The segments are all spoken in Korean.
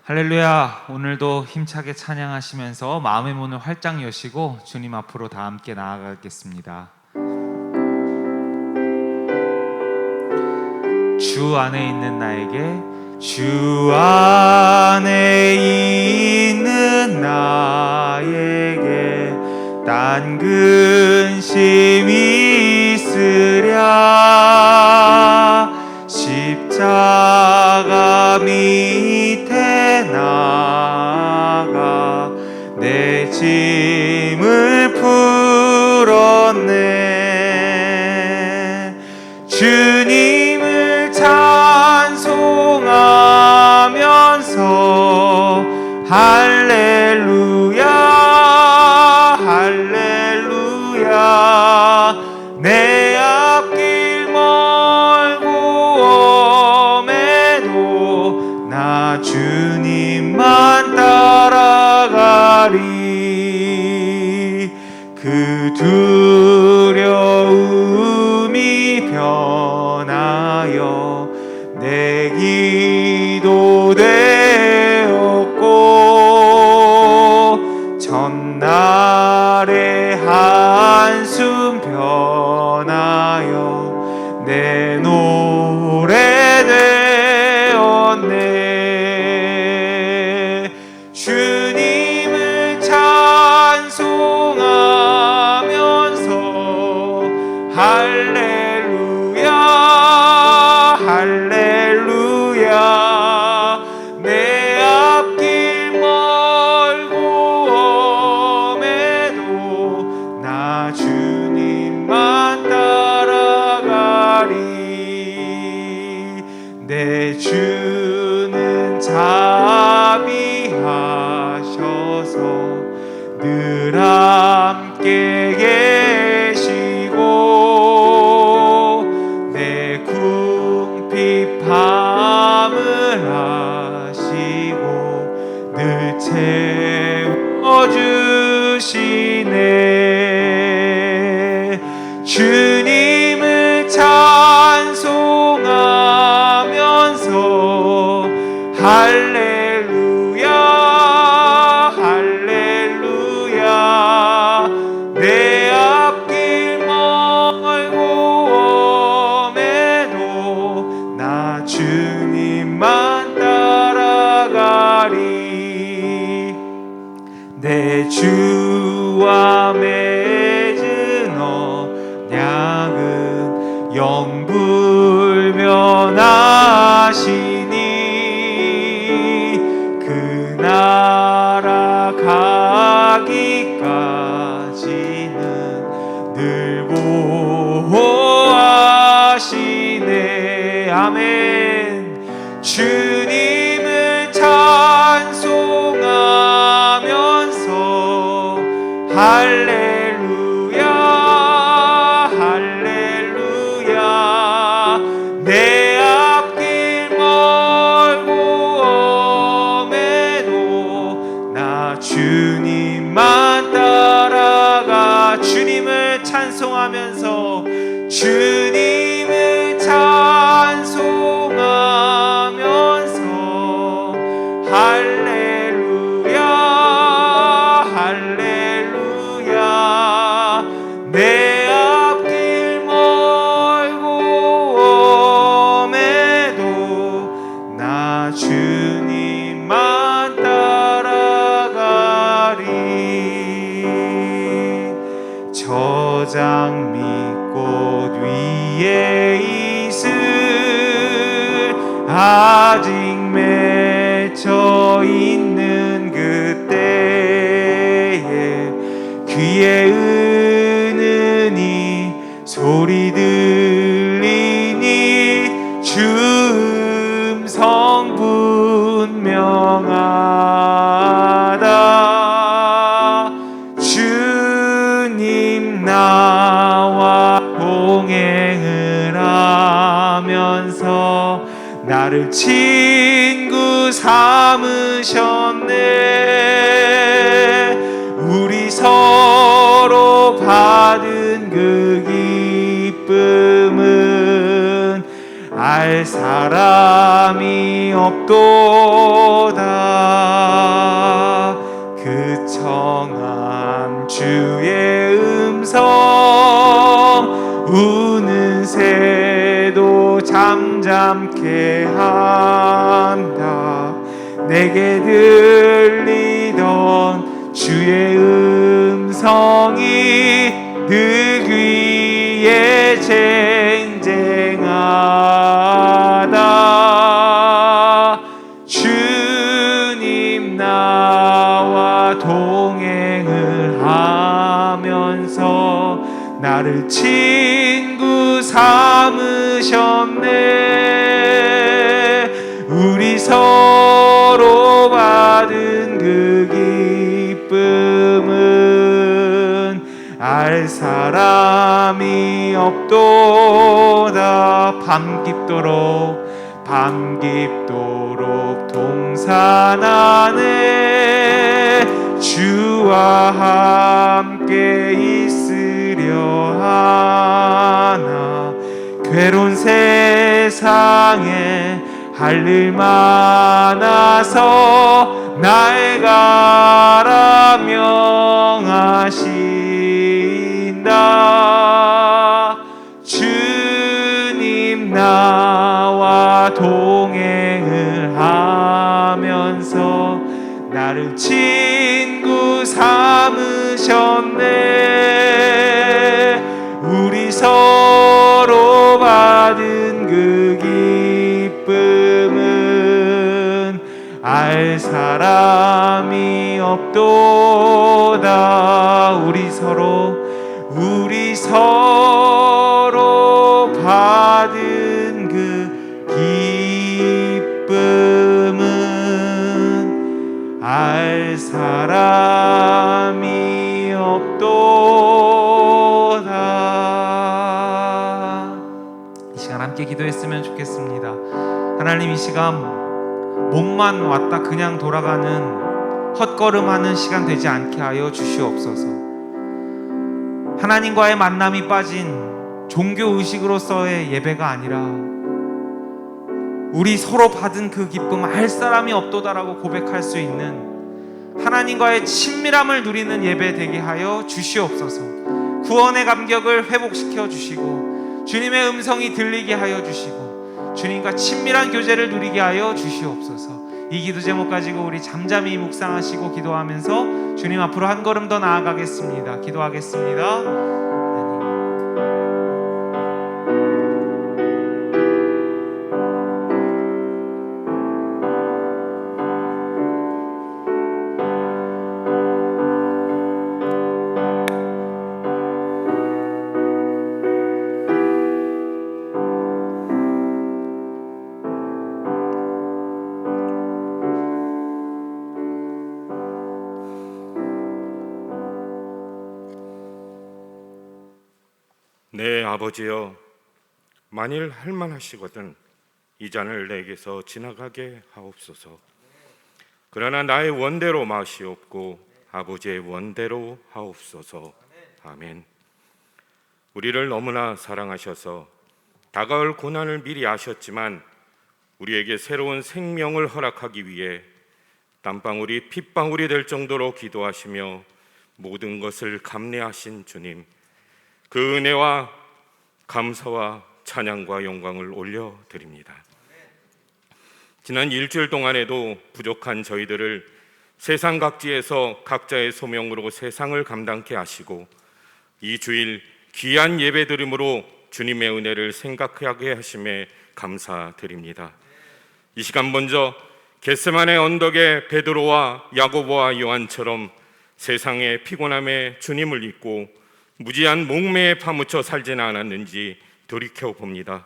할렐루야. 오늘도 힘차게 찬양하시면서 마음의 문을 활짝 여시고 주님 앞으로 다 함께 나아가겠습니다. 주 안에 있는 나에게, 주 안에 있는 나에게 딴 근심이 있으랴. 십자가 밑에 나가 내 짐을 풀었네. 주님을 찬송하면서 할렐루야 할렐루야. 내 앞길 멀고 엄해도 나 주님만 따라가리. 그 두려움이 변하여 내 기도 되었고 전날의 한숨 변하여 내 노래 되었네. 주님을 찬송하면서 할렐루야 할렐루야. 내 앞길 멀고 엄해도 나 주님만 따라가리. 내 주는 자비하셔서 늘 함께 계시고 내 궁핍함을 아시고 늘 채워주시네. 주님을 찬송하면서 할렐루야 할렐루야. 내 앞길 멀고 엄해도 나 주님만 따라가리. 내 주와 맺은 언약은 영불변하시니 그 나라 가기까지는 늘 보호하시네. 아멘. 주님을 찬송하면서 할렐루야 할렐루야. 내 앞길 멀고 엄해도 나 주님만 따라가. 주님을 찬송하면서 주님을 찬송하면서 할렐루야 할렐루야. 내 앞길 멀고 엄해도 나 주님만 따라가리. 저장미꽃 위에 있을 아직 맺혀 있는 그때에 귀에 은은히 소리 들리니 주 음성 분명하다. 주님 나와 동행을 하면서 나를 친구 삼으셨네. 우리 서로 받은 그 기쁨은 알 사람이 없도다. 그 청한 주의 음성 우는 새도 잠잠케 한다. 내게 들리던 주의 음성이 늘 귀에 쟁쟁하다. 주님 나와 동행을 하면서 나를 친구 삼으셨네. 우리 서로 받은 그 기쁨은 알 사람이 없도다. 밤 깊도록 동산 안에 주와 함께 있으려 하나. 괴로운 세상에 할 일 많아서 날 가라 명하신다. 주님 나와 동행을 하면서 나를 친구 삼으셨네. 우리 서로 받은 그 기쁨은 알 사람이 없도다. 우리 서로 받은 그 기쁨은 알 사람이 없도다. 이 시간 함께 기도했으면 좋겠습니다. 하나님, 이 시간 몸만 왔다 그냥 돌아가는 헛걸음하는 시간 되지 않게 하여 주시옵소서. 하나님과의 만남이 빠진 종교의식으로서의 예배가 아니라 우리 서로 받은 그 기쁨 알 사람이 없도다라고 고백할 수 있는 하나님과의 친밀함을 누리는 예배 되게 하여 주시옵소서. 구원의 감격을 회복시켜 주시고 주님의 음성이 들리게 하여 주시고 주님과 친밀한 교제를 누리게 하여 주시옵소서. 이 기도 제목 가지고 우리 잠잠히 묵상하시고 기도하면서 주님 앞으로 한 걸음 더 나아가겠습니다. 기도하겠습니다. 네, 아버지여, 만일 할만하시거든 이 잔을 내게서 지나가게 하옵소서. 그러나 나의 원대로 마시옵고 아버지의 원대로 하옵소서. 아멘. 우리를 너무나 사랑하셔서 다가올 고난을 미리 아셨지만 우리에게 새로운 생명을 허락하기 위해 땀방울이 핏방울이 될 정도로 기도하시며 모든 것을 감내하신 주님, 그 은혜와 감사와 찬양과 영광을 올려드립니다. 지난 일주일 동안에도 부족한 저희들을 세상 각지에서 각자의 소명으로 세상을 감당케 하시고 이 주일 귀한 예배드림으로 주님의 은혜를 생각하게 하심에 감사드립니다. 이 시간 먼저 겟세마네 언덕에 베드로와 야고보와 요한처럼 세상의 피곤함에 주님을 잊고 무지한 목매에 파묻혀 살지는 않았는지 돌이켜봅니다.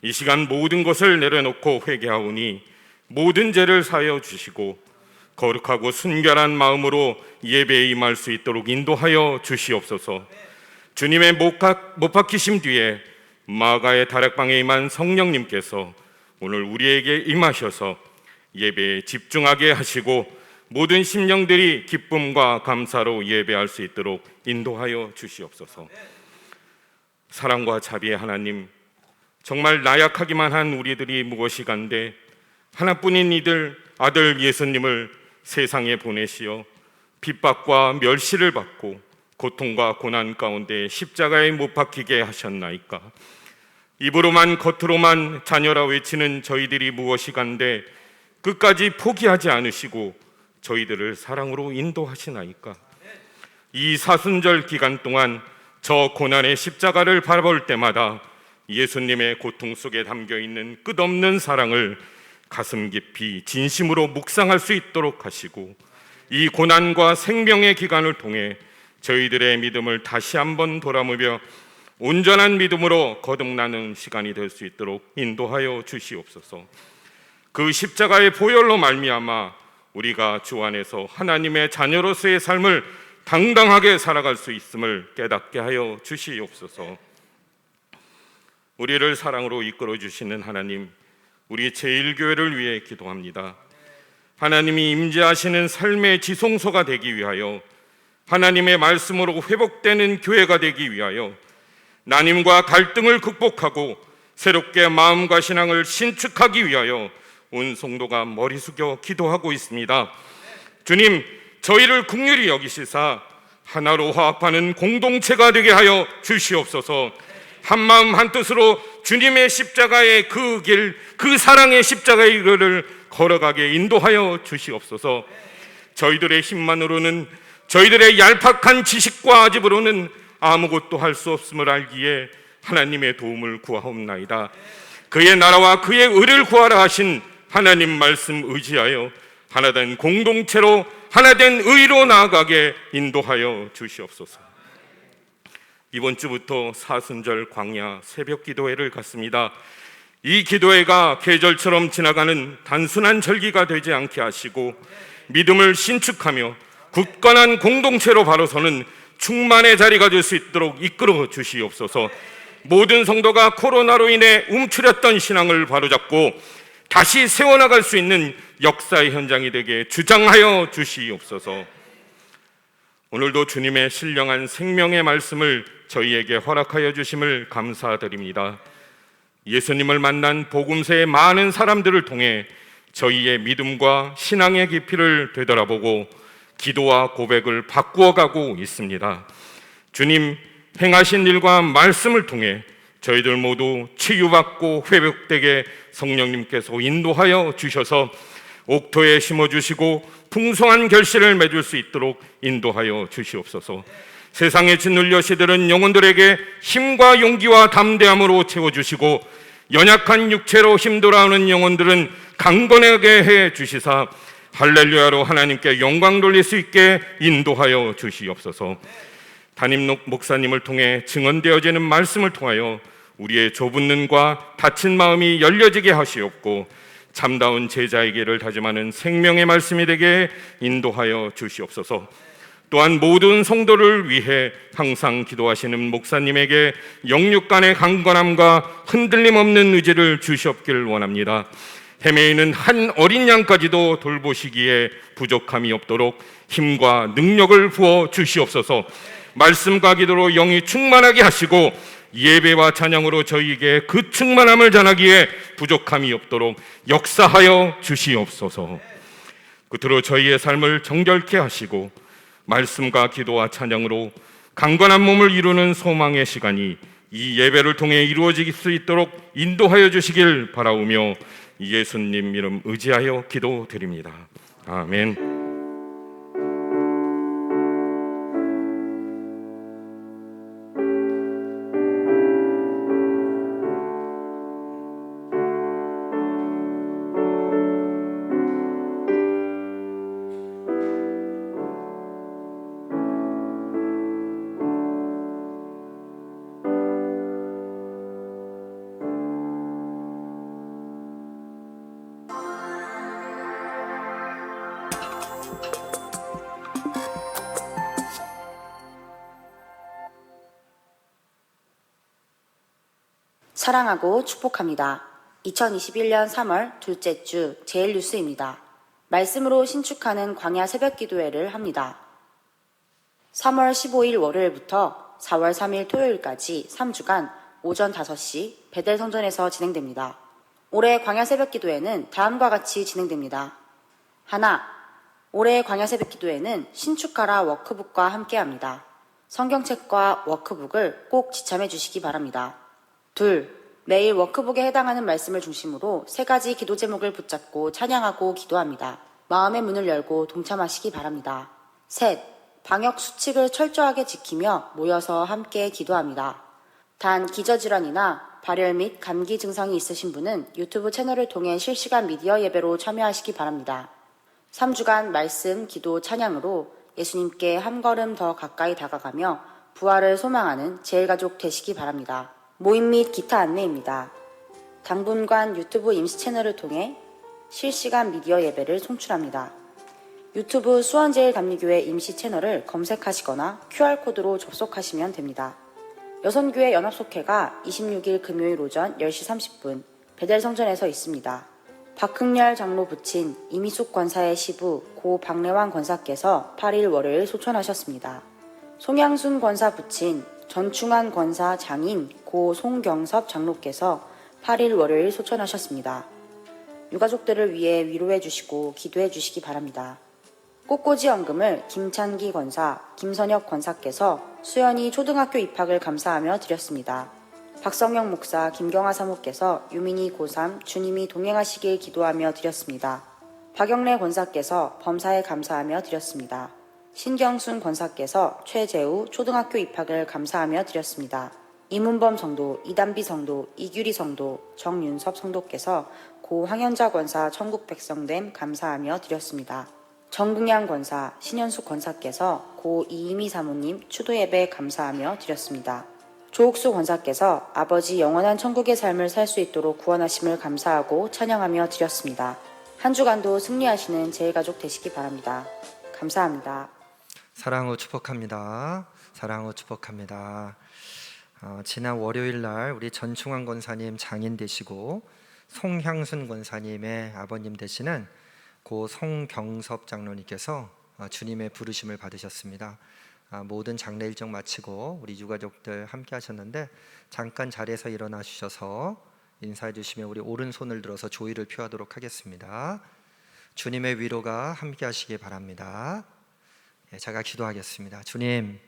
이 시간 모든 것을 내려놓고 회개하오니 모든 죄를 사하여 주시고 거룩하고 순결한 마음으로 예배에 임할 수 있도록 인도하여 주시옵소서. 주님의 못 박히심 뒤에 마가의 다락방에 임한 성령님께서 오늘 우리에게 임하셔서 예배에 집중하게 하시고 모든 심령들이 기쁨과 감사로 예배할 수 있도록 인도하여 주시옵소서. 사랑과 자비의 하나님, 정말 나약하기만 한 우리들이 무엇이간데 하나뿐인 이들 아들 예수님을 세상에 보내시어 핍박과 멸시를 받고 고통과 고난 가운데 십자가에 못 박히게 하셨나이까. 입으로만 겉으로만 자녀라 외치는 저희들이 무엇이간데 끝까지 포기하지 않으시고 저희들을 사랑으로 인도하시나이까. 이 사순절 기간 동안 저 고난의 십자가를 바라볼 때마다 예수님의 고통 속에 담겨있는 끝없는 사랑을 가슴 깊이 진심으로 묵상할 수 있도록 하시고 이 고난과 생명의 기간을 통해 저희들의 믿음을 다시 한번 돌아보며 온전한 믿음으로 거듭나는 시간이 될 수 있도록 인도하여 주시옵소서. 그 십자가의 보혈로 말미암아 우리가 주 안에서 하나님의 자녀로서의 삶을 당당하게 살아갈 수 있음을 깨닫게 하여 주시옵소서. 우리를 사랑으로 이끌어 주시는 하나님, 우리 제1교회를 위해 기도합니다. 하나님이 임재하시는 삶의 지성소가 되기 위하여, 하나님의 말씀으로 회복되는 교회가 되기 위하여, 난임과 갈등을 극복하고 새롭게 마음과 신앙을 신축하기 위하여 온 성도가 머리 숙여 기도하고 있습니다. 주님, 저희를 긍휼히 여기시사 하나로 화합하는 공동체가 되게 하여 주시옵소서. 한마음 한뜻으로 주님의 십자가의 그 길, 그 사랑의 십자가의 길을 걸어가게 인도하여 주시옵소서. 저희들의 힘만으로는, 저희들의 얄팍한 지식과 아집으로는 아무것도 할 수 없음을 알기에 하나님의 도움을 구하옵나이다. 그의 나라와 그의 의를 구하라 하신 하나님 말씀 의지하여 하나된 공동체로, 하나된 의로 나아가게 인도하여 주시옵소서. 이번 주부터 사순절 광야 새벽 기도회를 갖습니다. 이 기도회가 계절처럼 지나가는 단순한 절기가 되지 않게 하시고 믿음을 신축하며 굳건한 공동체로 바로 서는 충만의 자리가 될 수 있도록 이끌어 주시옵소서. 모든 성도가 코로나로 인해 움츠렸던 신앙을 바로잡고 다시 세워나갈 수 있는 역사의 현장이 되게 주장하여 주시옵소서. 오늘도 주님의 신령한 생명의 말씀을 저희에게 허락하여 주심을 감사드립니다. 예수님을 만난 복음세의 많은 사람들을 통해 저희의 믿음과 신앙의 깊이를 되돌아보고 기도와 고백을 바꾸어가고 있습니다. 주님, 행하신 일과 말씀을 통해 저희들 모두 치유받고 회복되게 성령님께서 인도하여 주셔서 옥토에 심어주시고 풍성한 결실을 맺을 수 있도록 인도하여 주시옵소서. 세상에 짓눌려 시들은 영혼들에게 힘과 용기와 담대함으로 채워주시고 연약한 육체로 힘들어하는 영혼들은 강건하게 해 주시사 할렐루야로 하나님께 영광 돌릴 수 있게 인도하여 주시옵소서. 담임 목사님을 통해 증언되어지는 말씀을 통하여 우리의 좁은 눈과 닫힌 마음이 열려지게 하시옵고 참다운 제자의 길을 다짐하는 생명의 말씀이 되게 인도하여 주시옵소서. 또한 모든 성도를 위해 항상 기도하시는 목사님에게 영육간의 강건함과 흔들림 없는 의지를 주시옵길 원합니다. 헤매이는 한 어린 양까지도 돌보시기에 부족함이 없도록 힘과 능력을 부어 주시옵소서. 말씀과 기도로 영이 충만하게 하시고 예배와 찬양으로 저희에게 그 충만함을 전하기에 부족함이 없도록 역사하여 주시옵소서. 끝으로 저희의 삶을 정결케 하시고 말씀과 기도와 찬양으로 강건한 몸을 이루는 소망의 시간이 이 예배를 통해 이루어질 수 있도록 인도하여 주시길 바라오며 예수님 이름 의지하여 기도드립니다. 아멘. 사랑하고 축복합니다. 2021년 3월 둘째 주 제일뉴스입니다. 말씀으로 신축하는 광야 새벽 기도회를 합니다. 3월 15일 월요일부터 4월 3일 토요일까지 3주간 오전 5시 베델 성전에서 진행됩니다. 올해 광야 새벽 기도회는 다음과 같이 진행됩니다. 하나, 올해 광야 새벽 기도회는 신축하라 워크북과 함께합니다. 성경책과 워크북을 꼭 지참해 주시기 바랍니다. 둘, 매일 워크북에 해당하는 말씀을 중심으로 3가지 기도 제목을 붙잡고 찬양하고 기도합니다. 마음의 문을 열고 동참하시기 바랍니다. 셋, 방역 수칙을 철저하게 지키며 모여서 함께 기도합니다. 단 기저질환이나 발열 및 감기 증상이 있으신 분은 유튜브 채널을 통해 실시간 미디어 예배로 참여하시기 바랍니다. 3주간 말씀, 기도, 찬양으로 예수님께 한 걸음 더 가까이 다가가며 부활을 소망하는 제일가족 되시기 바랍니다. 모임 및 기타 안내입니다. 당분간 유튜브 임시 채널을 통해 실시간 미디어 예배를 송출합니다. 유튜브 수원제일감리교회 임시 채널을 검색하시거나 QR코드로 접속하시면 됩니다. 여선교회 연합속회가 26일 금요일 오전 10시 30분 베델 성전에서 있습니다. 박흥렬 장로 부친 이미숙 권사의 시부 고 박래환 권사께서 8일 월요일 소천하셨습니다. 송양순 권사 부친 전충환 권사 장인 고 송경섭 장로께서 8일 월요일 소천하셨습니다. 유가족들을 위해 위로해 주시고 기도해 주시기 바랍니다. 꽃꽂이 헌금을 김찬기 권사, 김선혁 권사께서 수연이 초등학교 입학을 감사하며 드렸습니다. 박성영 목사, 김경아 사모께서 유민이 고3 주님이 동행하시길 기도하며 드렸습니다. 박영래 권사께서 범사에 감사하며 드렸습니다. 신경순 권사께서 최재우 초등학교 입학을 감사하며 드렸습니다. 이문범 성도, 이단비 성도, 이규리 성도, 정윤섭 성도께서 고 황현자 권사 천국백성됨 감사하며 드렸습니다. 정궁양 권사, 신현숙 권사께서 고 이임희 사모님 추도예배 감사하며 드렸습니다. 조옥수 권사께서 아버지 영원한 천국의 삶을 살 수 있도록 구원하심을 감사하고 찬양하며 드렸습니다. 한 주간도 승리하시는 제일가족 되시기 바랍니다. 감사합니다. 사랑으로 축복합니다. 사랑으로 축복합니다. 지난 월요일 날 우리 전충환 권사님 장인 되시고 송향순 권사님의 아버님 되시는 고 송경섭 장로님께서 주님의 부르심을 받으셨습니다. 모든 장례 일정 마치고 우리 유가족들 함께 하셨는데 잠깐 자리에서 일어나 주셔서 인사해 주시면 우리 오른손을 들어서 조의를 표하도록 하겠습니다. 주님의 위로가 함께 하시기 바랍니다. 제가 기도하겠습니다. 주님,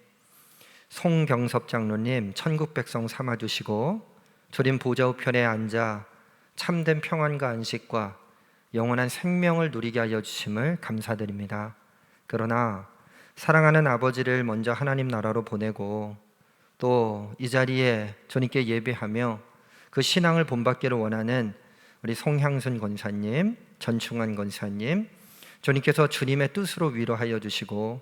송경섭 장로님 천국 백성 삼아 주시고 주님 보좌 우편에 앉아 참된 평안과 안식과 영원한 생명을 누리게 하여 주심을 감사드립니다. 그러나 사랑하는 아버지를 먼저 하나님 나라로 보내고 또 이 자리에 주님께 예배하며 그 신앙을 본받기를 원하는 우리 송향순 권사님, 전충환 권사님, 주님께서 주님의 뜻으로 위로하여 주시고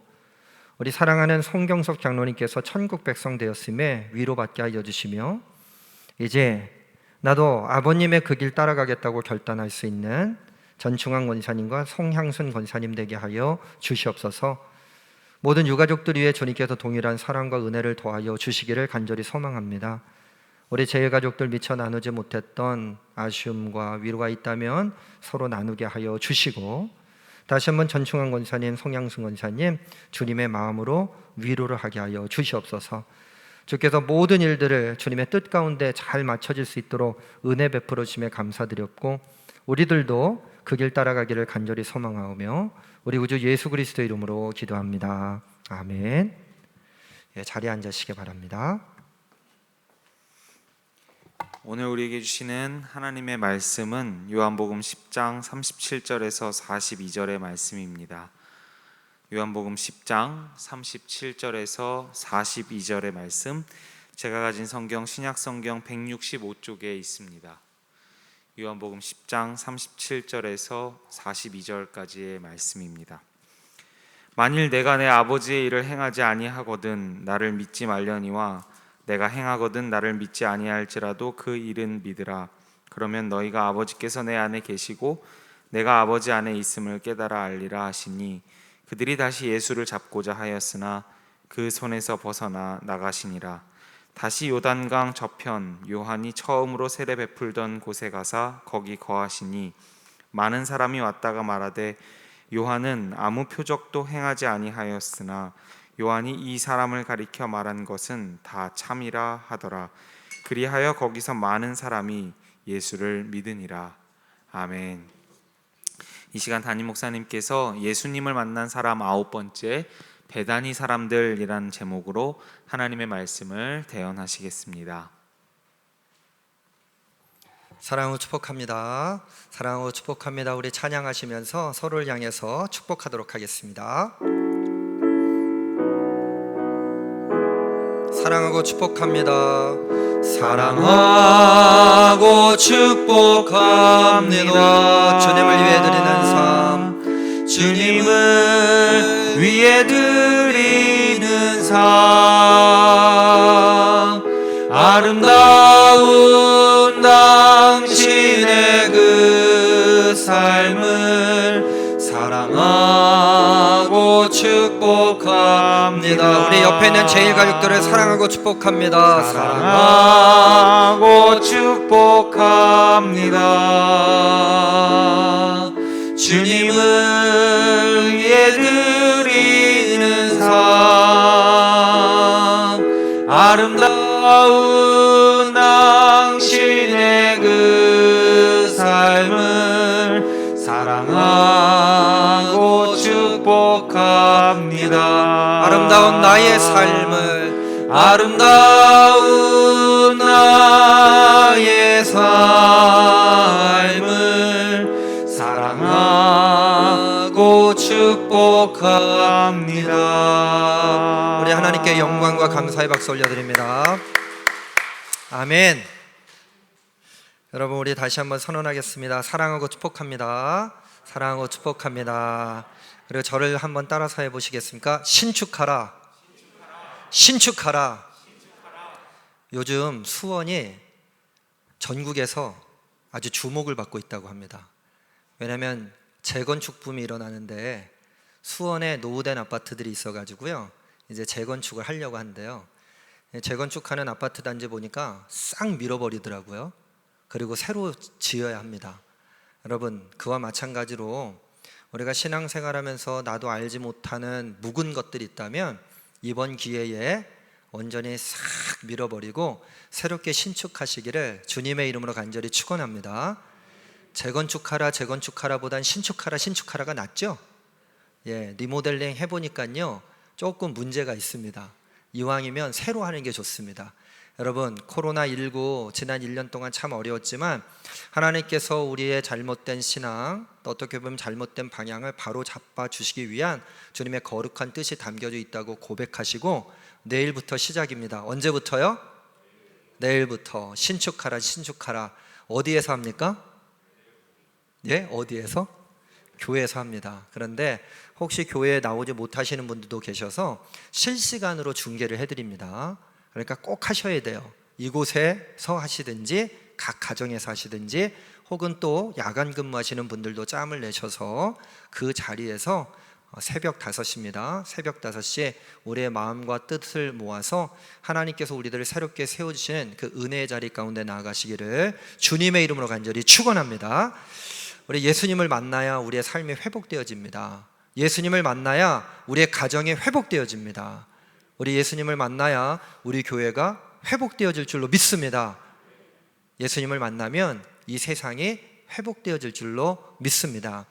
우리 사랑하는 송경석 장로님께서 천국 백성 되었음에 위로받게 하여 주시며 이제 나도 아버님의 그 길 따라가겠다고 결단할 수 있는 전충환 권사님과 송향순 권사님 되게 하여 주시옵소서. 모든 유가족들 위해 주님께서 동일한 사랑과 은혜를 더하여 주시기를 간절히 소망합니다. 우리 제일가족들 미처 나누지 못했던 아쉬움과 위로가 있다면 서로 나누게 하여 주시고 다시 한번 전충환 권사님, 송향순 권사님 주님의 마음으로 위로를 하게 하여 주시옵소서. 주께서 모든 일들을 주님의 뜻 가운데 잘 맞춰질 수 있도록 은혜 베풀어 주심에 감사드렸고 우리들도 그 길 따라가기를 간절히 소망하오며 우리 구주 예수 그리스도의 이름으로 기도합니다. 아멘. 자리에 앉으시기 바랍니다. 오늘 우리에게 주시는 하나님의 말씀은 요한복음 10장 37절에서 42절의 말씀입니다. 요한복음 10장 37절에서 42절의 말씀, 제가 가진 성경 신약성경 165쪽에 있습니다. 요한복음 10장 37절에서 42절까지의 말씀입니다. 만일 내가 내 아버지의 일을 행하지 아니하거든 나를 믿지 말려니와 내가 행하거든 나를 믿지 아니할지라도 그 일은 믿으라. 그러면 너희가 아버지께서 내 안에 계시고 내가 아버지 안에 있음을 깨달아 알리라 하시니 그들이 다시 예수를 잡고자 하였으나 그 손에서 벗어나 나가시니라. 다시 요단강 저편 요한이 처음으로 세례 베풀던 곳에 가사 거기 거하시니 많은 사람이 왔다가 말하되 요한은 아무 표적도 행하지 아니하였으나 요한이 이 사람을 가리켜 말한 것은 다 참이라 하더라. 그리하여 거기서 많은 사람이 예수를 믿으니라. 아멘. 이 시간 담임 목사님께서 예수님을 만난 사람 9번째 베다니 사람들이라는 제목으로 하나님의 말씀을 대언하시겠습니다. 사랑으로 축복합니다. 사랑으로 축복합니다. 우리 찬양하시면서 서로를 향해서 축복하도록 하겠습니다. 사랑하고 축복합니다. 사랑하고 축복합니다. 주님을 위해 드리는 삶, 주님을 위해 드리는 삶, 아름다운 당신의 그 삶을 사랑하고 축복합니다. 우리 옆에 있는 제일 가족들을 사랑하고 축복합니다. 사랑하고 축복합니다. 주님을 위해 드리는 삶, 아름다운 당신의 그 삶을 사랑하고 축복합니다. 아름다운 나의 삶을, 아름다운 나의 삶을 사랑하고 축복합니다. 우리 하나님께 영광과 감사의 박수 올려드립니다. 아멘. 여러분, 우리 다시 한번 선언하겠습니다. 사랑하고 축복합니다. 사랑하고 축복합니다. 그리고 저를 한번 따라서 해보시겠습니까? 신축하라. 신축하라. 요즘 수원이 전국에서 아주 주목을 받고 있다고 합니다. 왜냐하면 재건축 붐이 일어나는데 수원에 노후된 아파트들이 있어가지고요, 이제 재건축을 하려고 하는데요, 재건축하는 아파트 단지 보니까 싹 밀어버리더라고요. 그리고 새로 지어야 합니다. 여러분, 그와 마찬가지로 우리가 신앙생활하면서 나도 알지 못하는 묵은 것들이 있다면 이번 기회에 온전히 싹 밀어버리고 새롭게 신축하시기를 주님의 이름으로 간절히 축원합니다. 재건축하라 재건축하라 보단 신축하라 신축하라가 낫죠? 리모델링 해보니까요 조금 문제가 있습니다. 이왕이면 새로 하는 게 좋습니다. 여러분, 코로나19 지난 1년 동안 참 어려웠지만 하나님께서 우리의 잘못된 신앙, 또 어떻게 보면 잘못된 방향을 바로 잡아 주시기 위한 주님의 거룩한 뜻이 담겨져 있다고 고백하시고, 내일부터 시작입니다. 언제부터요? 내일부터 신축하라 신축하라. 어디에서 합니까? 어디에서? 교회에서 합니다. 그런데 혹시 교회에 나오지 못하시는 분들도 계셔서 실시간으로 중계를 해드립니다. 그러니까 꼭 하셔야 돼요. 이곳에서 하시든지 각 가정에서 하시든지, 혹은 또 야간 근무하시는 분들도 짬을 내셔서 그 자리에서 새벽 5시입니다. 새벽 5시에 우리의 마음과 뜻을 모아서 하나님께서 우리들을 새롭게 세워주시는 그 은혜의 자리 가운데 나아가시기를 주님의 이름으로 간절히 축원합니다. 우리 예수님을 만나야 우리의 삶이 회복되어집니다. 예수님을 만나야 우리의 가정이 회복되어집니다. 우리 예수님을 만나야 우리 교회가 회복되어질 줄로 믿습니다. 예수님을 만나면 이 세상이 회복되어질 줄로 믿습니다.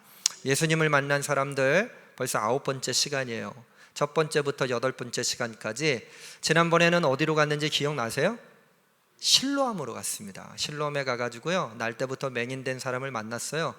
예수님을 만난 사람들 벌써 9번째 시간이에요. 첫 번째부터 8번째 시간까지, 지난번에는 어디로 갔는지 기억나세요? 실로암으로 갔습니다. 실로암에 가가지고요, 날 때부터 맹인된 사람을 만났어요.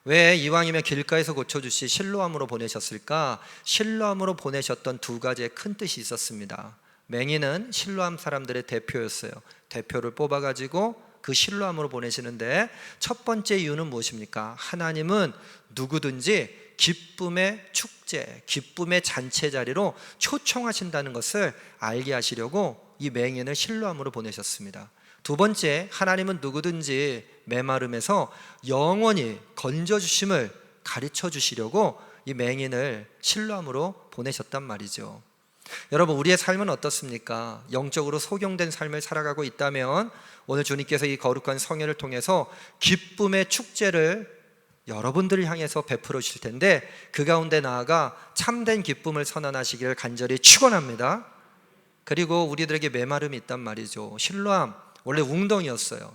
왜 이왕이면 길가에서 고쳐주시 실로암으로 보내셨을까? 실로암으로 보내셨던 두 가지의 큰 뜻이 있었습니다. 맹인은 실로암 사람들의 대표였어요. 대표를 뽑아가지고 그 실로암으로 보내시는데, 첫 번째 이유는 무엇입니까? 하나님은 누구든지 기쁨의 축제, 기쁨의 잔치 자리로 초청하신다는 것을 알게 하시려고 이 맹인을 실로암으로 보내셨습니다. 두 번째, 하나님은 누구든지 메마름에서 영원히 건져주심을 가르쳐 주시려고 이 맹인을 실로암으로 보내셨단 말이죠. 여러분, 우리의 삶은 어떻습니까? 영적으로 소경된 삶을 살아가고 있다면 오늘 주님께서 이 거룩한 성회를 통해서 기쁨의 축제를 여러분들을 향해서 베풀어 주실 텐데, 그 가운데 나아가 참된 기쁨을 선언하시기를 간절히 축원합니다. 그리고 우리들에게 메마름이 있단 말이죠. 실로암, 원래 웅덩이였어요.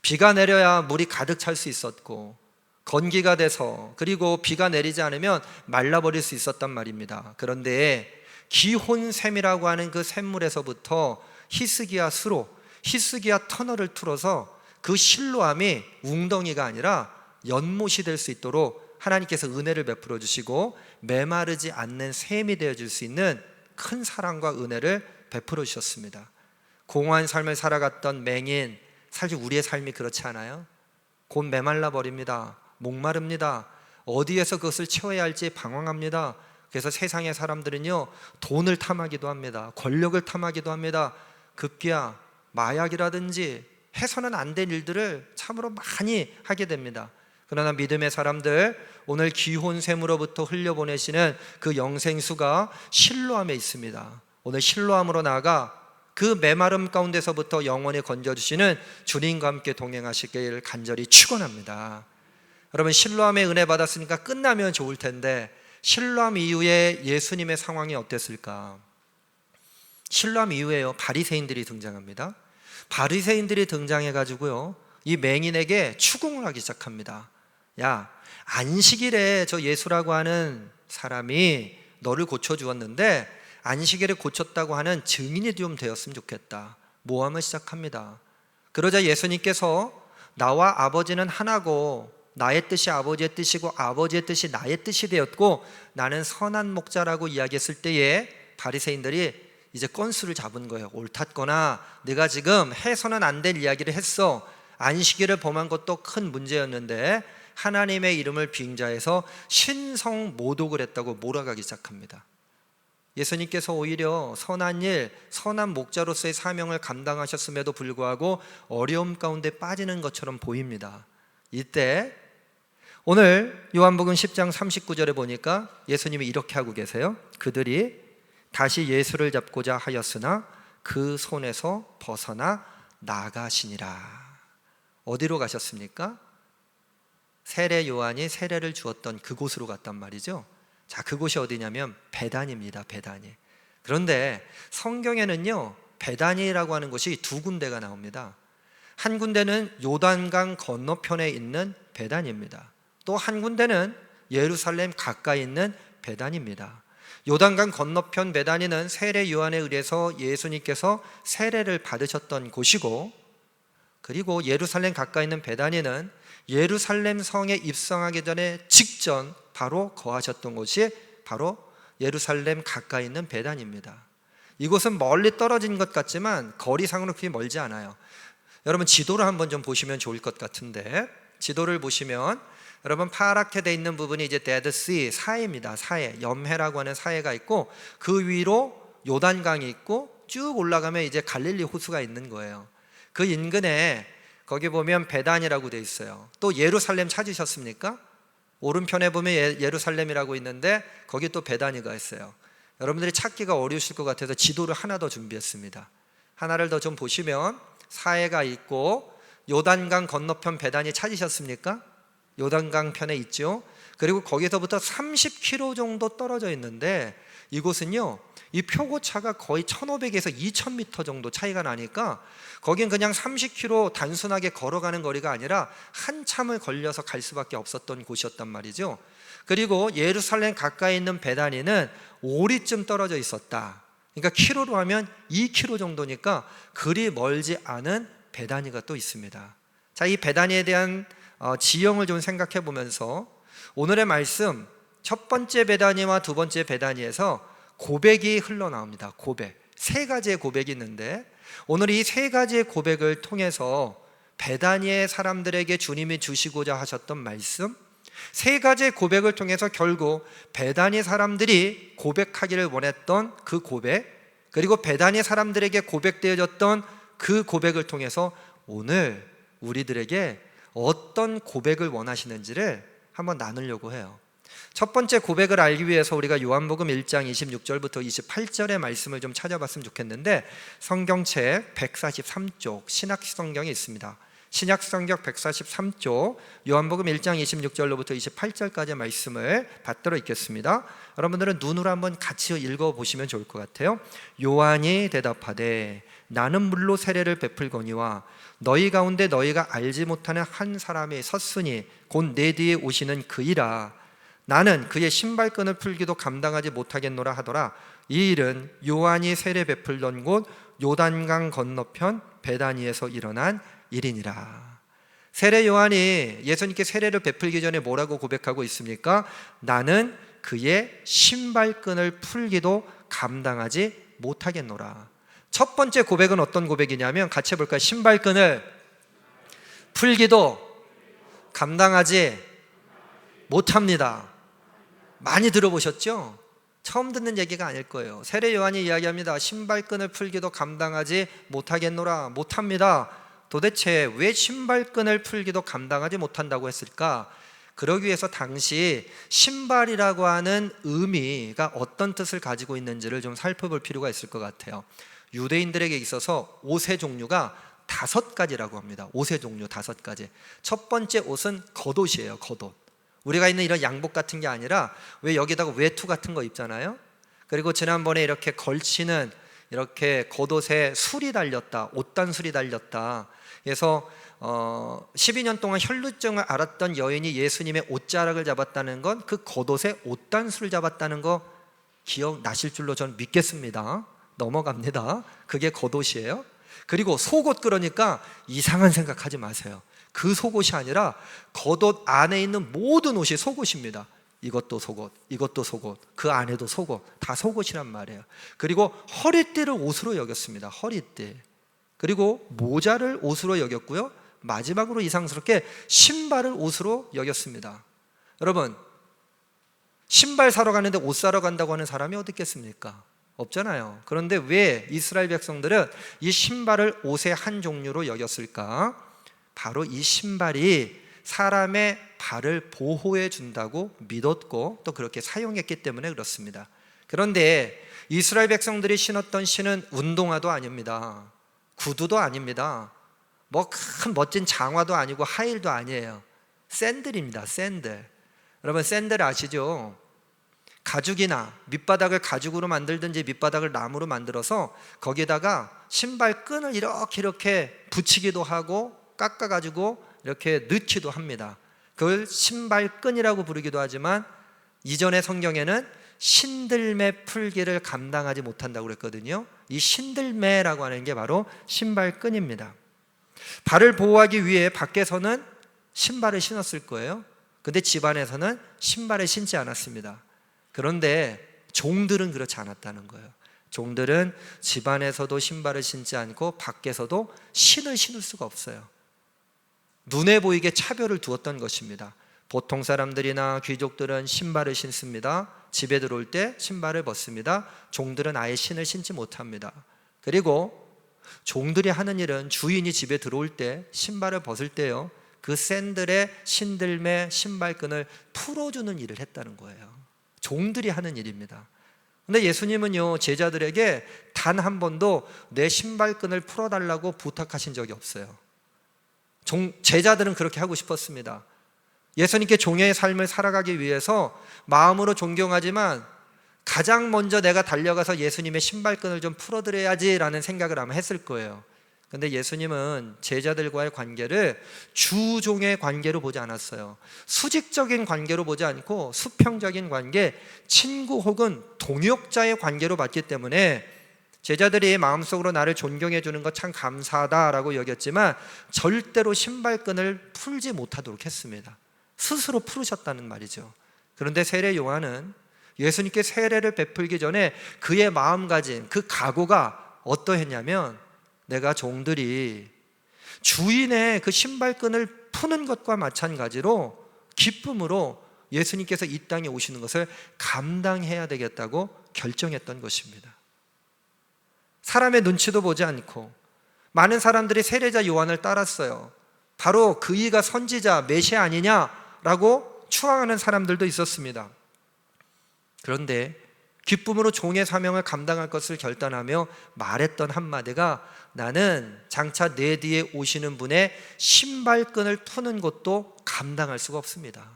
비가 내려야 물이 가득 찰 수 있었고 건기가 돼서 그리고 비가 내리지 않으면 말라버릴 수 있었단 말입니다. 그런데 기혼샘이라고 하는 그 샘물에서부터 히스기야 수로, 히스기야 터널을 뚫어서 그 실로암이 웅덩이가 아니라 연못이 될 수 있도록 하나님께서 은혜를 베풀어 주시고 메마르지 않는 샘이 되어줄 수 있는 큰 사랑과 은혜를 베풀어 주셨습니다. 공허한 삶을 살아갔던 맹인, 사실 우리의 삶이 그렇지 않아요? 곧 메말라 버립니다. 목마릅니다. 어디에서 그것을 채워야 할지 방황합니다. 그래서 세상의 사람들은요, 돈을 탐하기도 합니다. 권력을 탐하기도 합니다. 급기야 마약이라든지 해서는 안 될 일들을 참으로 많이 하게 됩니다. 그러나 믿음의 사람들, 오늘 기혼샘으로부터 흘려보내시는 그 영생수가 실로암에 있습니다. 오늘 실로암으로 나아가 그 메마름 가운데서부터 영원히 건져주시는 주님과 함께 동행하시길 간절히 축원합니다. 여러분, 실로암의 은혜 받았으니까 끝나면 좋을 텐데 실로암 이후에 예수님의 상황이 어땠을까? 실로암 이후에요, 바리새인들이 등장합니다. 바리새인들이 등장해가지고요, 이 맹인에게 추궁을 하기 시작합니다. 야, 안식일에 저 예수라고 하는 사람이 너를 고쳐주었는데 안식일에 고쳤다고 하는 증인이 좀 되었으면 좋겠다. 모함을 시작합니다. 그러자 예수님께서 나와 아버지는 하나고 나의 뜻이 아버지의 뜻이고 아버지의 뜻이 나의 뜻이 되었고 나는 선한 목자라고 이야기했을 때에 바리새인들이 이제 건수를 잡은 거예요. 옳았거나 내가 지금 해서는 안 될 이야기를 했어. 안식일을 범한 것도 큰 문제였는데 하나님의 이름을 빙자해서 신성 모독을 했다고 몰아가기 시작합니다. 예수님께서 오히려 선한 일, 선한 목자로서의 사명을 감당하셨음에도 불구하고 어려움 가운데 빠지는 것처럼 보입니다. 이때 오늘 요한복음 10장 39절에 보니까 예수님이 이렇게 하고 계세요. 그들이 다시 예수를 잡고자 하였으나 그 손에서 벗어나 나가시니라. 어디로 가셨습니까? 세례 요한이 세례를 주었던 그곳으로 갔단 말이죠. 자, 그곳이 어디냐면 베다니입니다. 베다니. 그런데 성경에는요, 베다니라고 하는 곳이 두 군데가 나옵니다. 한 군데는 요단강 건너편에 있는 베다니입니다. 또 한 군데는 예루살렘 가까이 있는 베다니입니다. 요단강 건너편 베다니는 세례 요한에 의해서 예수님께서 세례를 받으셨던 곳이고, 그리고 예루살렘 가까이 있는 베다니는 예루살렘 성에 입성하기 전에 직전 바로 거하셨던 곳이 바로 예루살렘 가까이 있는 베다니입니다. 이곳은 멀리 떨어진 것 같지만 거리상으로 그렇게 멀지 않아요. 여러분, 지도를 한번 좀 보시면 좋을 것 같은데, 지도를 보시면 여러분 파랗게 돼 있는 부분이 이제 데드시, 사해입니다. 사해, 염해라고 하는 사해가 있고 그 위로 요단강이 있고 쭉 올라가면 이제 갈릴리 호수가 있는 거예요. 그 인근에 거기 보면 베단이라고 돼 있어요. 또 예루살렘 찾으셨습니까? 오른편에 보면 예루살렘이라고 있는데 거기 또 베다니가 있어요. 여러분들이 찾기가 어려우실 것 같아서 지도를 하나 더 준비했습니다. 하나를 더 좀 보시면 사해가 있고 요단강 건너편 베다니 찾으셨습니까? 요단강 편에 있죠. 그리고 거기서부터 30km 정도 떨어져 있는데 이곳은요, 이 표고차가 거의 1500에서 2000m 정도 차이가 나니까 거긴 그냥 30km 단순하게 걸어가는 거리가 아니라 한참을 걸려서 갈 수밖에 없었던 곳이었단 말이죠. 그리고 예루살렘 가까이 있는 베다니는 오리쯤 떨어져 있었다. 그러니까 키로로 하면 2km 정도니까 그리 멀지 않은 베다니가 또 있습니다. 자, 이 베다니에 대한 지형을 좀 생각해 보면서 오늘의 말씀 첫 번째 베다니와 두 번째 베다니에서 고백이 흘러나옵니다. 고백, 세 가지의 고백이 있는데 오늘 이 세 가지의 고백을 통해서 베다니의 사람들에게 주님이 주시고자 하셨던 말씀, 세 가지의 고백을 통해서 결국 베다니 사람들이 고백하기를 원했던 그 고백, 그리고 베다니 사람들에게 고백되어졌던 그 고백을 통해서 오늘 우리들에게 어떤 고백을 원하시는지를 한번 나누려고 해요. 첫 번째 고백을 알기 위해서 우리가 요한복음 1장 26절부터 28절의 말씀을 좀 찾아봤으면 좋겠는데 성경책 143쪽 신학성경에 있습니다. 신약성경 143쪽 요한복음 1장 26절로부터 28절까지의 말씀을 받들어 읽겠습니다. 여러분들은 눈으로 한번 같이 읽어보시면 좋을 것 같아요. 요한이 대답하되 나는 물로 세례를 베풀거니와 너희 가운데 너희가 알지 못하는 한 사람이 섰으니 곧 내 뒤에 오시는 그이라. 나는 그의 신발끈을 풀기도 감당하지 못하겠노라 하더라. 이 일은 요한이 세례 베풀던 곳 요단강 건너편 베다니에서 일어난 일이니라. 세례 요한이 예수님께 세례를 베풀기 전에 뭐라고 고백하고 있습니까? 나는 그의 신발끈을 풀기도 감당하지 못하겠노라. 첫 번째 고백은 어떤 고백이냐면 같이 해볼까요? 신발끈을 풀기도 감당하지 못합니다. 많이 들어보셨죠? 처음 듣는 얘기가 아닐 거예요. 세례 요한이 이야기합니다. 신발끈을 풀기도 감당하지 못하겠노라. 못합니다. 도대체 왜 신발끈을 풀기도 감당하지 못한다고 했을까? 그러기 위해서 당시 신발이라고 하는 의미가 어떤 뜻을 가지고 있는지를 좀 살펴볼 필요가 있을 것 같아요. 유대인들에게 있어서 옷의 종류가 5가지라고 합니다. 옷의 종류 5가지. 첫 번째 옷은 겉옷이에요. 겉옷. 우리가 있는 이런 양복 같은 게 아니라 왜 여기다가 외투 같은 거 입잖아요. 그리고 지난번에 이렇게 걸치는 이렇게 겉옷에 술이 달렸다, 옷단술이 달렸다. 그래서 12년 동안 혈루증을 앓았던 여인이 예수님의 옷자락을 잡았다는 건 그 겉옷에 옷단술을 잡았다는 거 기억나실 줄로 저는 믿겠습니다. 넘어갑니다. 그게 겉옷이에요. 그리고 속옷, 그러니까 이상한 생각하지 마세요. 그 속옷이 아니라 겉옷 안에 있는 모든 옷이 속옷입니다. 이것도 속옷, 이것도 속옷, 그 안에도 속옷, 다 속옷이란 말이에요. 그리고 허리띠를 옷으로 여겼습니다. 허리띠. 그리고 모자를 옷으로 여겼고요. 마지막으로 이상스럽게 신발을 옷으로 여겼습니다. 여러분, 신발 사러 가는데 옷 사러 간다고 하는 사람이 어디 있겠습니까? 없잖아요. 그런데 왜 이스라엘 백성들은 이 신발을 옷의 한 종류로 여겼을까? 바로 이 신발이 사람의 발을 보호해 준다고 믿었고 또 그렇게 사용했기 때문에 그렇습니다. 그런데 이스라엘 백성들이 신었던 신은 운동화도 아닙니다. 구두도 아닙니다. 뭐 큰 멋진 장화도 아니고 하일도 아니에요. 샌들입니다. 샌들. 여러분 샌들 아시죠? 가죽이나 밑바닥을 가죽으로 만들든지 밑바닥을 나무로 만들어서 거기에다가 신발끈을 이렇게 붙이기도 하고 깎아가지고 이렇게 넣기도 합니다. 그걸 신발끈이라고 부르기도 하지만 이전의 성경에는 신들매 풀기를 감당하지 못한다고 그랬거든요. 이 신들매라고 하는 게 바로 신발끈입니다. 발을 보호하기 위해 밖에서는 신발을 신었을 거예요. 근데 집안에서는 신발을 신지 않았습니다. 그런데 종들은 그렇지 않았다는 거예요. 종들은 집안에서도 신발을 신지 않고 밖에서도 신을 신을 수가 없어요. 눈에 보이게 차별을 두었던 것입니다. 보통 사람들이나 귀족들은 신발을 신습니다. 집에 들어올 때 신발을 벗습니다. 종들은 아예 신을 신지 못합니다. 그리고 종들이 하는 일은 주인이 집에 들어올 때 신발을 벗을 때요, 그 샌들의 신들매 신발끈을 풀어주는 일을 했다는 거예요. 종들이 하는 일입니다. 근데 예수님은요, 제자들에게 단 한 번도 내 신발끈을 풀어달라고 부탁하신 적이 없어요. 제자들은 그렇게 하고 싶었습니다. 예수님께 종의 삶을 살아가기 위해서 마음으로 존경하지만 가장 먼저 내가 달려가서 예수님의 신발끈을 좀 풀어드려야지라는 생각을 아마 했을 거예요. 근데 예수님은 제자들과의 관계를 주종의 관계로 보지 않았어요. 수직적인 관계로 보지 않고 수평적인 관계, 친구 혹은 동역자의 관계로 봤기 때문에 제자들이 마음속으로 나를 존경해 주는 것 참 감사하다라고 여겼지만 절대로 신발끈을 풀지 못하도록 했습니다. 스스로 풀으셨다는 말이죠. 그런데 세례 요한은 예수님께 세례를 베풀기 전에 그의 마음가짐, 그 각오가 어떠했냐면, 내가 종들이 주인의 그 신발끈을 푸는 것과 마찬가지로 기쁨으로 예수님께서 이 땅에 오시는 것을 감당해야 되겠다고 결정했던 것입니다. 사람의 눈치도 보지 않고 많은 사람들이 세례자 요한을 따랐어요. 바로 그이가 선지자 메시아 아니냐라고 추앙하는 사람들도 있었습니다. 그런데 기쁨으로 종의 사명을 감당할 것을 결단하며 말했던 한마디가 나는 장차 내 뒤에 오시는 분의 신발끈을 푸는 것도 감당할 수가 없습니다.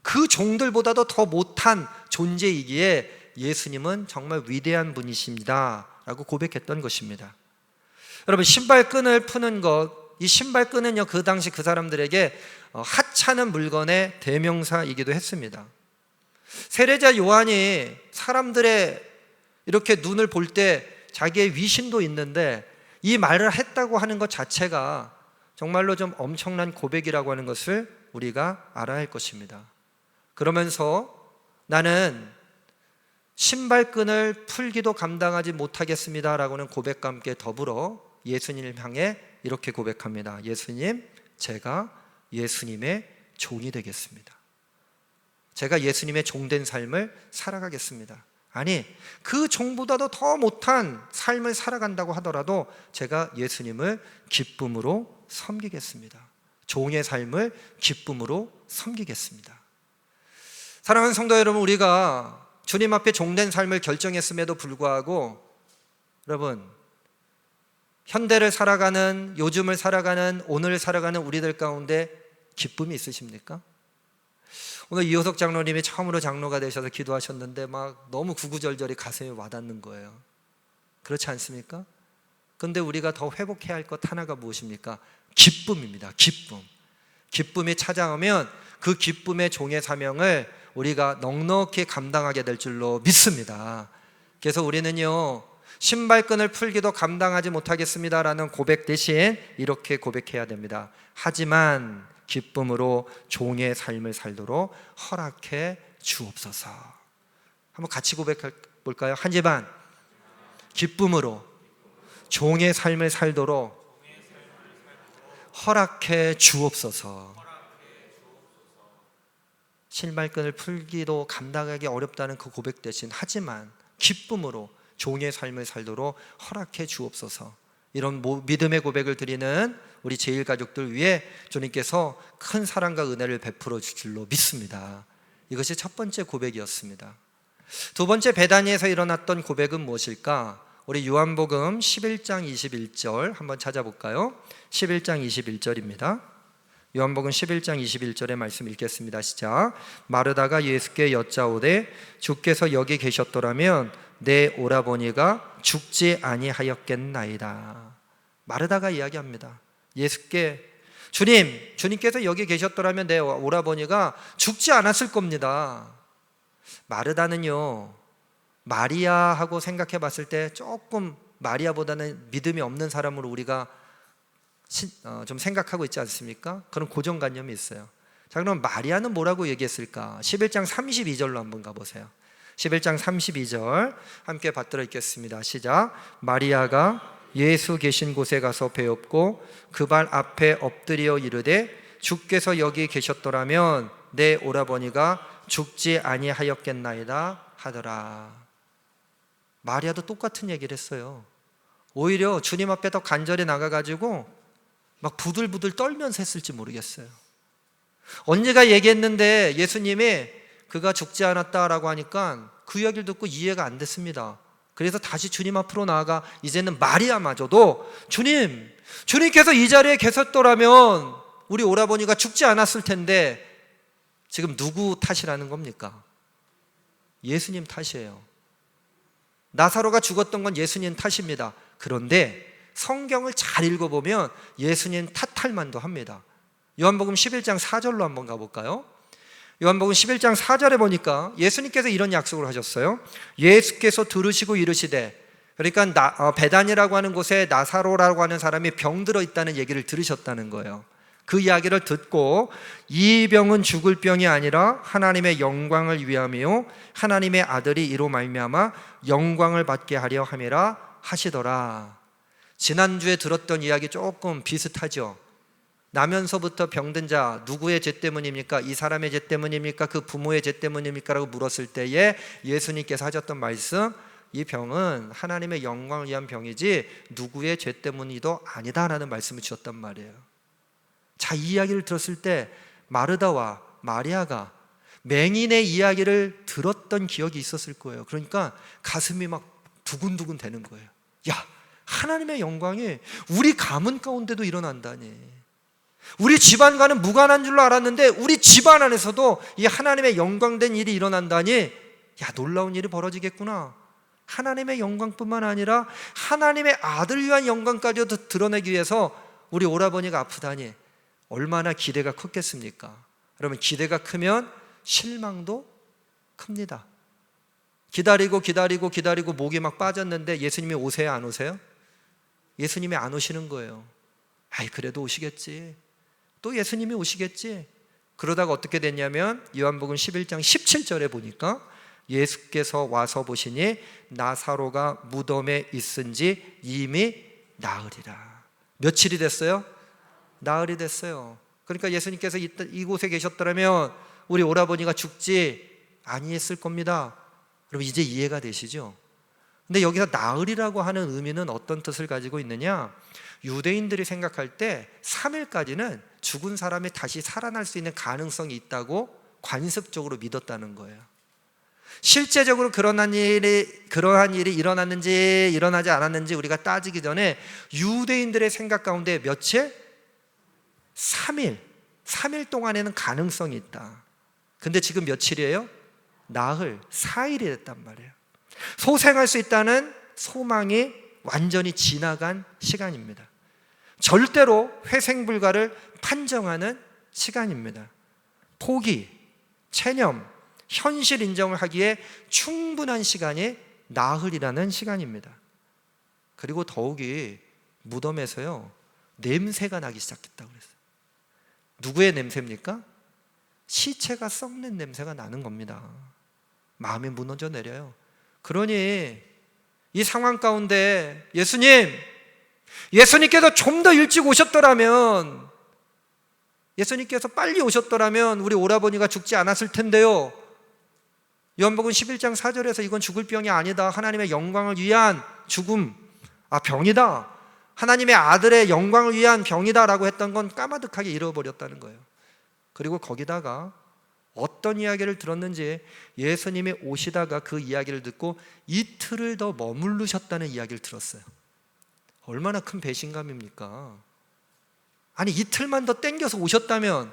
그 종들보다도 더 못한 존재이기에 예수님은 정말 위대한 분이십니다 라고 고백했던 것입니다. 여러분, 신발끈을 푸는 것, 이 신발끈은요, 그 당시 그 사람들에게 하찮은 물건의 대명사이기도 했습니다. 세례자 요한이 사람들의 이렇게 눈을 볼 때 자기의 위신도 있는데 이 말을 했다고 하는 것 자체가 정말로 좀 엄청난 고백이라고 하는 것을 우리가 알아야 할 것입니다. 그러면서 나는 신발끈을 풀기도 감당하지 못하겠습니다 라고는 고백과 함께 더불어 예수님을 향해 이렇게 고백합니다. 예수님, 제가 예수님의 종이 되겠습니다. 제가 예수님의 종된 삶을 살아가겠습니다. 아니, 그 종보다도 더 못한 삶을 살아간다고 하더라도 제가 예수님을 기쁨으로 섬기겠습니다. 종의 삶을 기쁨으로 섬기겠습니다. 사랑하는 성도 여러분, 우리가 주님 앞에 종된 삶을 결정했음에도 불구하고 여러분, 현대를 살아가는, 요즘을 살아가는, 오늘을 살아가는 우리들 가운데 기쁨이 있으십니까? 오늘 이호석 장로님이 처음으로 장로가 되셔서 기도하셨는데 막 너무 구구절절히 가슴에 와닿는 거예요. 그렇지 않습니까? 그런데 우리가 더 회복해야 할 것 하나가 무엇입니까? 기쁨입니다. 기쁨. 기쁨이 찾아오면 그 기쁨의 종의 사명을 우리가 넉넉히 감당하게 될 줄로 믿습니다. 그래서 우리는요, 신발끈을 풀기도 감당하지 못하겠습니다라는 고백 대신 이렇게 고백해야 됩니다. 하지만 기쁨으로 종의 삶을 살도록 허락해 주옵소서. 한번 같이 고백해 볼까요? 하지만 기쁨으로 종의 삶을 살도록 허락해 주옵소서. 신발끈을 풀기도 감당하기 어렵다는 그 고백 대신 하지만 기쁨으로 종의 삶을 살도록 허락해 주옵소서. 이런 믿음의 고백을 드리는 우리 제일가족들 위해 주님께서 큰 사랑과 은혜를 베풀어 줄 줄로 믿습니다. 이것이 첫 번째 고백이었습니다. 두 번째, 베다니에서 일어났던 고백은 무엇일까? 우리 요한복음 11장 21절 한번 찾아볼까요? 11장 21절입니다. 요한복음 11장 21절의 말씀 읽겠습니다. 시작. 마르다가 예수께 여짜오되 주께서 여기 계셨더라면 내 오라버니가 죽지 아니하였겠나이다. 마르다가 이야기합니다. 예수께, 주님께서 여기 계셨더라면 내 오라버니가 죽지 않았을 겁니다. 마르다는요, 마리아하고 생각해 봤을 때 조금 마리아보다는 믿음이 없는 사람으로 우리가 좀 생각하고 있지 않습니까? 그런 고정관념이 있어요. 자, 그럼 마리아는 뭐라고 얘기했을까? 11장 32절로 한번 가보세요. 11장 32절 함께 받들어 읽겠습니다. 시작. 마리아가 예수 계신 곳에 가서 배웠고 그 발 앞에 엎드려 이르되 주께서 여기 계셨더라면 내 오라버니가 죽지 아니하였겠나이다 하더라. 마리아도 똑같은 얘기를 했어요. 오히려 주님 앞에 더 간절히 나가가지고 막 부들부들 떨면서 했을지 모르겠어요. 언제가 얘기했는데 예수님이 그가 죽지 않았다라고 하니까 그 이야기를 듣고 이해가 안 됐습니다. 그래서 다시 주님 앞으로 나아가 이제는 마리아마저도 주님께서 이 자리에 계셨더라면 우리 오라버니가 죽지 않았을 텐데 지금 누구 탓이라는 겁니까? 예수님 탓이에요. 나사로가 죽었던 건 예수님 탓입니다. 그런데 성경을 잘 읽어보면 예수님 탓할 만도 합니다. 요한복음 11장 4절로 한번 가볼까요? 요한복음 11장 4절에 보니까 예수님께서 이런 약속을 하셨어요. 예수께서 들으시고 이르시되, 그러니까 베단이라고 하는 곳에 나사로라고 하는 사람이 병들어 있다는 얘기를 들으셨다는 거예요. 그 이야기를 듣고 이 병은 죽을 병이 아니라 하나님의 영광을 위함이요 하나님의 아들이 이로 말미암아 영광을 받게 하려 함이라 하시더라. 지난주에 들었던 이야기 조금 비슷하죠. 나면서부터 병든 자 누구의 죄 때문입니까? 이 사람의 죄 때문입니까? 그 부모의 죄 때문입니까? 라고 물었을 때에 예수님께서 하셨던 말씀, 이 병은 하나님의 영광을 위한 병이지 누구의 죄 때문이도 아니다라는 말씀을 주셨단 말이에요. 자, 이 이야기를 들었을 때 마르다와 마리아가 맹인의 이야기를 들었던 기억이 있었을 거예요. 그러니까 가슴이 막 두근두근 되는 거예요. 야, 하나님의 영광이 우리 가문 가운데도 일어난다니. 우리 집안과는 무관한 줄로 알았는데 우리 집안 안에서도 이 하나님의 영광된 일이 일어난다니, 야, 놀라운 일이 벌어지겠구나. 하나님의 영광뿐만 아니라 하나님의 아들을 위한 영광까지도 드러내기 위해서 우리 오라버니가 아프다니 얼마나 기대가 컸겠습니까? 여러분, 기대가 크면 실망도 큽니다. 기다리고 목이 막 빠졌는데 예수님이 오세요, 안 오세요? 예수님이 안 오시는 거예요. 아이, 그래도 오시겠지. 또 예수님이 오시겠지. 그러다가 어떻게 됐냐면 요한복음 11장 17절에 보니까 예수께서 와서 보시니 나사로가 무덤에 있은지 이미 나으리라. 며칠이 됐어요? 나흘이 됐어요. 그러니까 예수님께서 이곳에 계셨더라면 우리 오라버니가 죽지 아니했을 겁니다. 여러분, 이제 이해가 되시죠? 근데 여기서 나흘이라고 하는 의미는 어떤 뜻을 가지고 있느냐? 유대인들이 생각할 때 3일까지는 죽은 사람이 다시 살아날 수 있는 가능성이 있다고 관습적으로 믿었다는 거예요. 실제적으로 그러한 일이 일어났는지 일어나지 않았는지 우리가 따지기 전에 유대인들의 생각 가운데 며칠? 3일 동안에는 가능성이 있다. 근데 지금 며칠이에요? 나흘, 4일이 됐단 말이에요. 소생할 수 있다는 소망이 완전히 지나간 시간입니다. 절대로 회생 불가를 판정하는 시간입니다. 포기, 체념, 현실 인정을 하기에 충분한 시간이 나흘이라는 시간입니다. 그리고 더욱이 무덤에서요, 냄새가 나기 시작했다고 그랬어요. 누구의 냄새입니까? 시체가 썩는 냄새가 나는 겁니다. 마음이 무너져 내려요. 그러니 이 상황 가운데 예수님께서 좀 더 일찍 오셨더라면, 예수님께서 빨리 오셨더라면 우리 오라버니가 죽지 않았을 텐데요. 요한복음 11장 4절에서 이건 죽을 병이 아니다, 하나님의 영광을 위한 죽음, 병이다, 하나님의 아들의 영광을 위한 병이다 라고 했던 건 까마득하게 잃어버렸다는 거예요. 그리고 거기다가 어떤 이야기를 들었는지 예수님이 오시다가 그 이야기를 듣고 이틀을 더 머무르셨다는 이야기를 들었어요. 얼마나 큰 배신감입니까? 아니, 이틀만 더 땡겨서 오셨다면,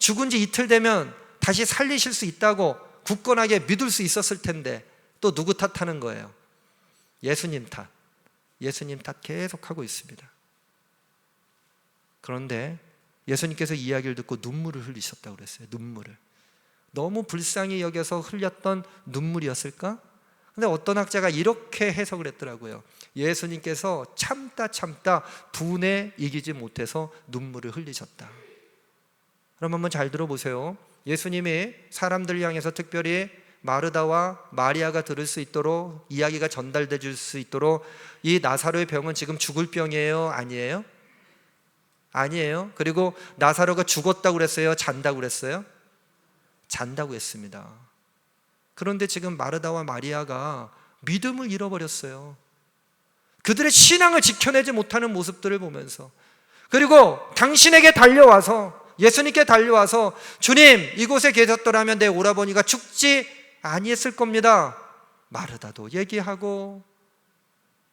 죽은 지 이틀 되면 다시 살리실 수 있다고 굳건하게 믿을 수 있었을 텐데 또 누구 탓하는 거예요? 예수님 탓 계속하고 있습니다. 그런데 예수님께서 이야기를 듣고 눈물을 흘리셨다고 그랬어요. 눈물을. 너무 불쌍히 여겨서 흘렸던 눈물이었을까? 근데 어떤 학자가 이렇게 해석을 했더라고요. 예수님께서 참다 분에 이기지 못해서 눈물을 흘리셨다. 그럼 한번 잘 들어보세요. 예수님이 사람들 향해서 특별히 마르다와 마리아가 들을 수 있도록, 이야기가 전달돼 줄 수 있도록, 이 나사로의 병은 지금 죽을 병이에요? 아니에요? 아니에요. 그리고 나사로가 죽었다고 그랬어요? 잔다고 그랬어요? 잔다고 했습니다. 그런데 지금 마르다와 마리아가 믿음을 잃어버렸어요. 그들의 신앙을 지켜내지 못하는 모습들을 보면서, 그리고 당신에게 달려와서, 예수님께 달려와서, 주님, 이곳에 계셨더라면 내 오라버니가 죽지 아니했을 겁니다. 마르다도 얘기하고,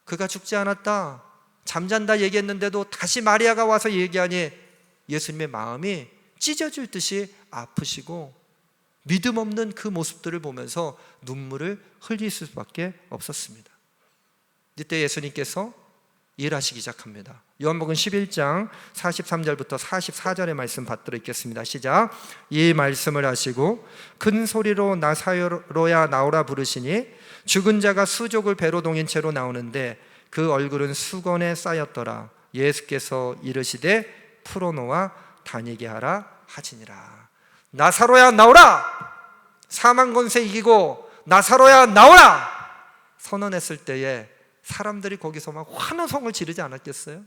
그가 죽지 않았다, 잠잔다 얘기했는데도 다시 마리아가 와서 얘기하니 예수님의 마음이 찢어질 듯이 아프시고 믿음 없는 그 모습들을 보면서 눈물을 흘릴 수밖에 없었습니다. 이때 예수님께서 일하시기 시작합니다. 요한복음 11장 43절부터 44절의 말씀 받들어 읽겠습니다. 시작. 이 말씀을 하시고 큰 소리로 나사로야 나오라 부르시니 죽은 자가 수족을 배로 동인 채로 나오는데 그 얼굴은 수건에 쌓였더라. 예수께서 이르시되 풀어놓아 다니게 하라 하시니라. 나사로야 나오라! 사망 권세 이기고 나사로야 나오라! 선언했을 때에 사람들이 거기서 막 환호성을 지르지 않았겠어요?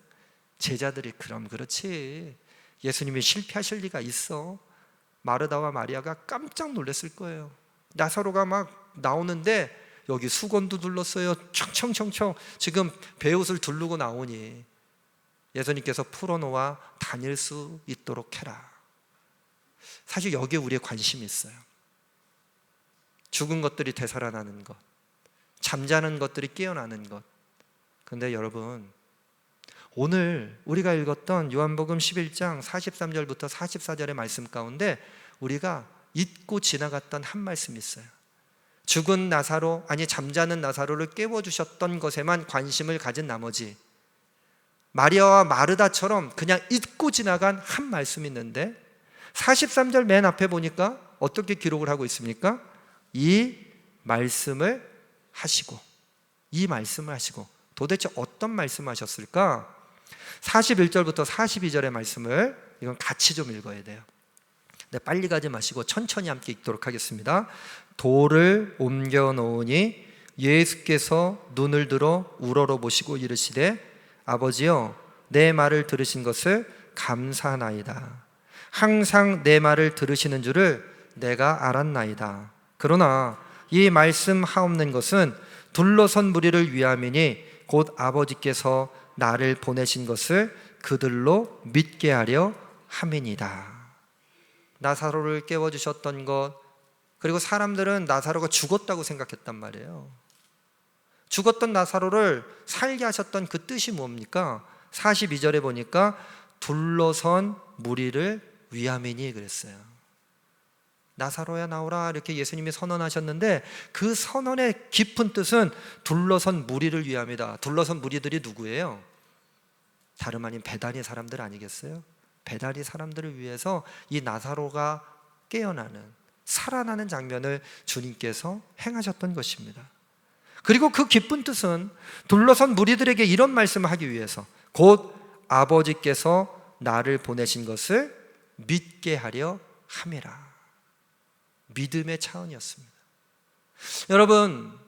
제자들이 그럼 그렇지, 예수님이 실패하실 리가 있어. 마르다와 마리아가 깜짝 놀랐을 거예요. 나사로가 막 나오는데 여기 수건도 둘렀어요. 청청청청 지금 베옷을 두르고 나오니 예수님께서 풀어놓아 다닐 수 있도록 해라. 사실 여기에 우리의 관심이 있어요. 죽은 것들이 되살아나는 것, 잠자는 것들이 깨어나는 것, 근데 여러분, 오늘 우리가 읽었던 요한복음 11장 43절부터 44절의 말씀 가운데 우리가 잊고 지나갔던 한 말씀이 있어요. 죽은 나사로, 아니 잠자는 나사로를 깨워주셨던 것에만 관심을 가진 나머지 마리아와 마르다처럼 그냥 잊고 지나간 한 말씀이 있는데 43절 맨 앞에 보니까 어떻게 기록을 하고 있습니까? 이 말씀을 하시고, 이 말씀을 하시고. 도대체 어떤 말씀을 하셨을까? 41절부터 42절의 말씀을 이건 같이 좀 읽어야 돼요. 네, 빨리 가지 마시고 천천히 함께 읽도록 하겠습니다. 돌을 옮겨 놓으니 예수께서 눈을 들어 우러러 보시고 이르시되 아버지여 내 말을 들으신 것을 감사하나이다. 항상 내 말을 들으시는 줄을 내가 알았나이다. 그러나 이 말씀하옵는 것은 둘러선 무리를 위함이니 곧 아버지께서 나를 보내신 것을 그들로 믿게 하려 함이니이다. 나사로를 깨워주셨던 것, 그리고 사람들은 나사로가 죽었다고 생각했단 말이에요. 죽었던 나사로를 살게 하셨던 그 뜻이 뭡니까? 42절에 보니까 둘러선 무리를 위함이니 그랬어요. 나사로야 나오라 이렇게 예수님이 선언하셨는데 그 선언의 깊은 뜻은 둘러선 무리를 위함이다. 둘러선 무리들이 누구예요? 다름 아닌 베다니 사람들 아니겠어요? 베다니 사람들을 위해서 이 나사로가 깨어나는, 살아나는 장면을 주님께서 행하셨던 것입니다. 그리고 그 깊은 뜻은 둘러선 무리들에게 이런 말씀을 하기 위해서 곧 아버지께서 나를 보내신 것을 믿게 하려 함이라. 믿음의 차원이었습니다. 여러분,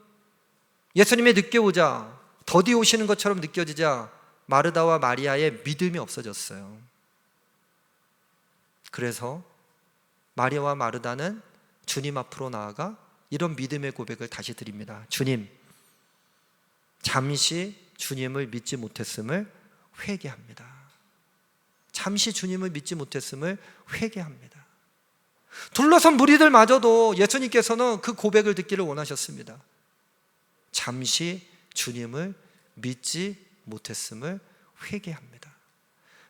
예수님이 늦게 오자, 더디 오시는 것처럼 느껴지자 마르다와 마리아의 믿음이 없어졌어요. 그래서 마리아와 마르다는 주님 앞으로 나아가 이런 믿음의 고백을 다시 드립니다. 주님, 잠시 주님을 믿지 못했음을 회개합니다. 잠시 주님을 믿지 못했음을 회개합니다. 둘러선 무리들마저도 예수님께서는 그 고백을 듣기를 원하셨습니다. 잠시 주님을 믿지 못했음을 회개합니다.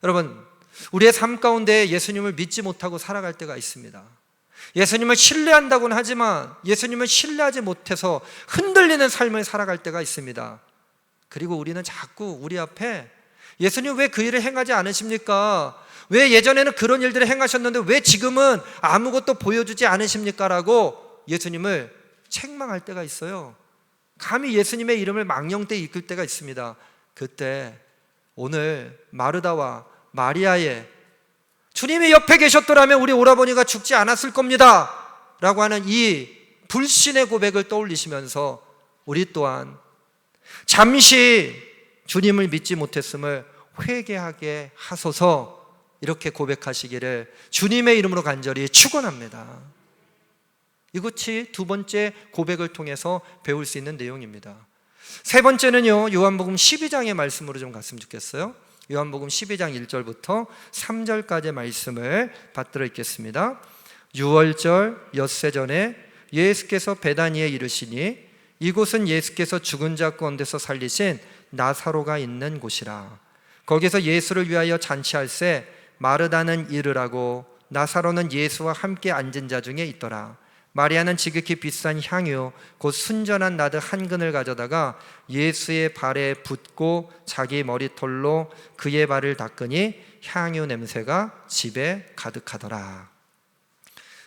여러분, 우리의 삶 가운데 예수님을 믿지 못하고 살아갈 때가 있습니다. 예수님을 신뢰한다고는 하지만 예수님을 신뢰하지 못해서 흔들리는 삶을 살아갈 때가 있습니다. 그리고 우리는 자꾸 우리 앞에 예수님 왜 그 일을 행하지 않으십니까? 왜 예전에는 그런 일들을 행하셨는데 왜 지금은 아무것도 보여주지 않으십니까? 라고 예수님을 책망할 때가 있어요. 감히 예수님의 이름을 망령되이 이끌 때가 있습니다. 그때 오늘 마르다와 마리아의 주님이 옆에 계셨더라면 우리 오라버니가 죽지 않았을 겁니다 라고 하는 이 불신의 고백을 떠올리시면서 우리 또한 잠시 주님을 믿지 못했음을 회개하게 하소서 이렇게 고백하시기를 주님의 이름으로 간절히 축원합니다. 이것이 두 번째 고백을 통해서 배울 수 있는 내용입니다. 세 번째는요, 요한복음 12장의 말씀으로 좀 갔으면 좋겠어요. 요한복음 12장 1절부터 3절까지의 말씀을 받들어 읽겠습니다. 6월절 엿새 전에 예수께서 베다니에 이르시니 이곳은 예수께서 죽은 자 가운데서 살리신 나사로가 있는 곳이라. 거기서 예수를 위하여 잔치할새 마르다는 이르라고 나사로는 예수와 함께 앉은 자 중에 있더라. 마리아는 지극히 비싼 향유 곧 순전한 나드 한 근을 가져다가 예수의 발에 붓고 자기 머리털로 그의 발을 닦으니 향유 냄새가 집에 가득하더라.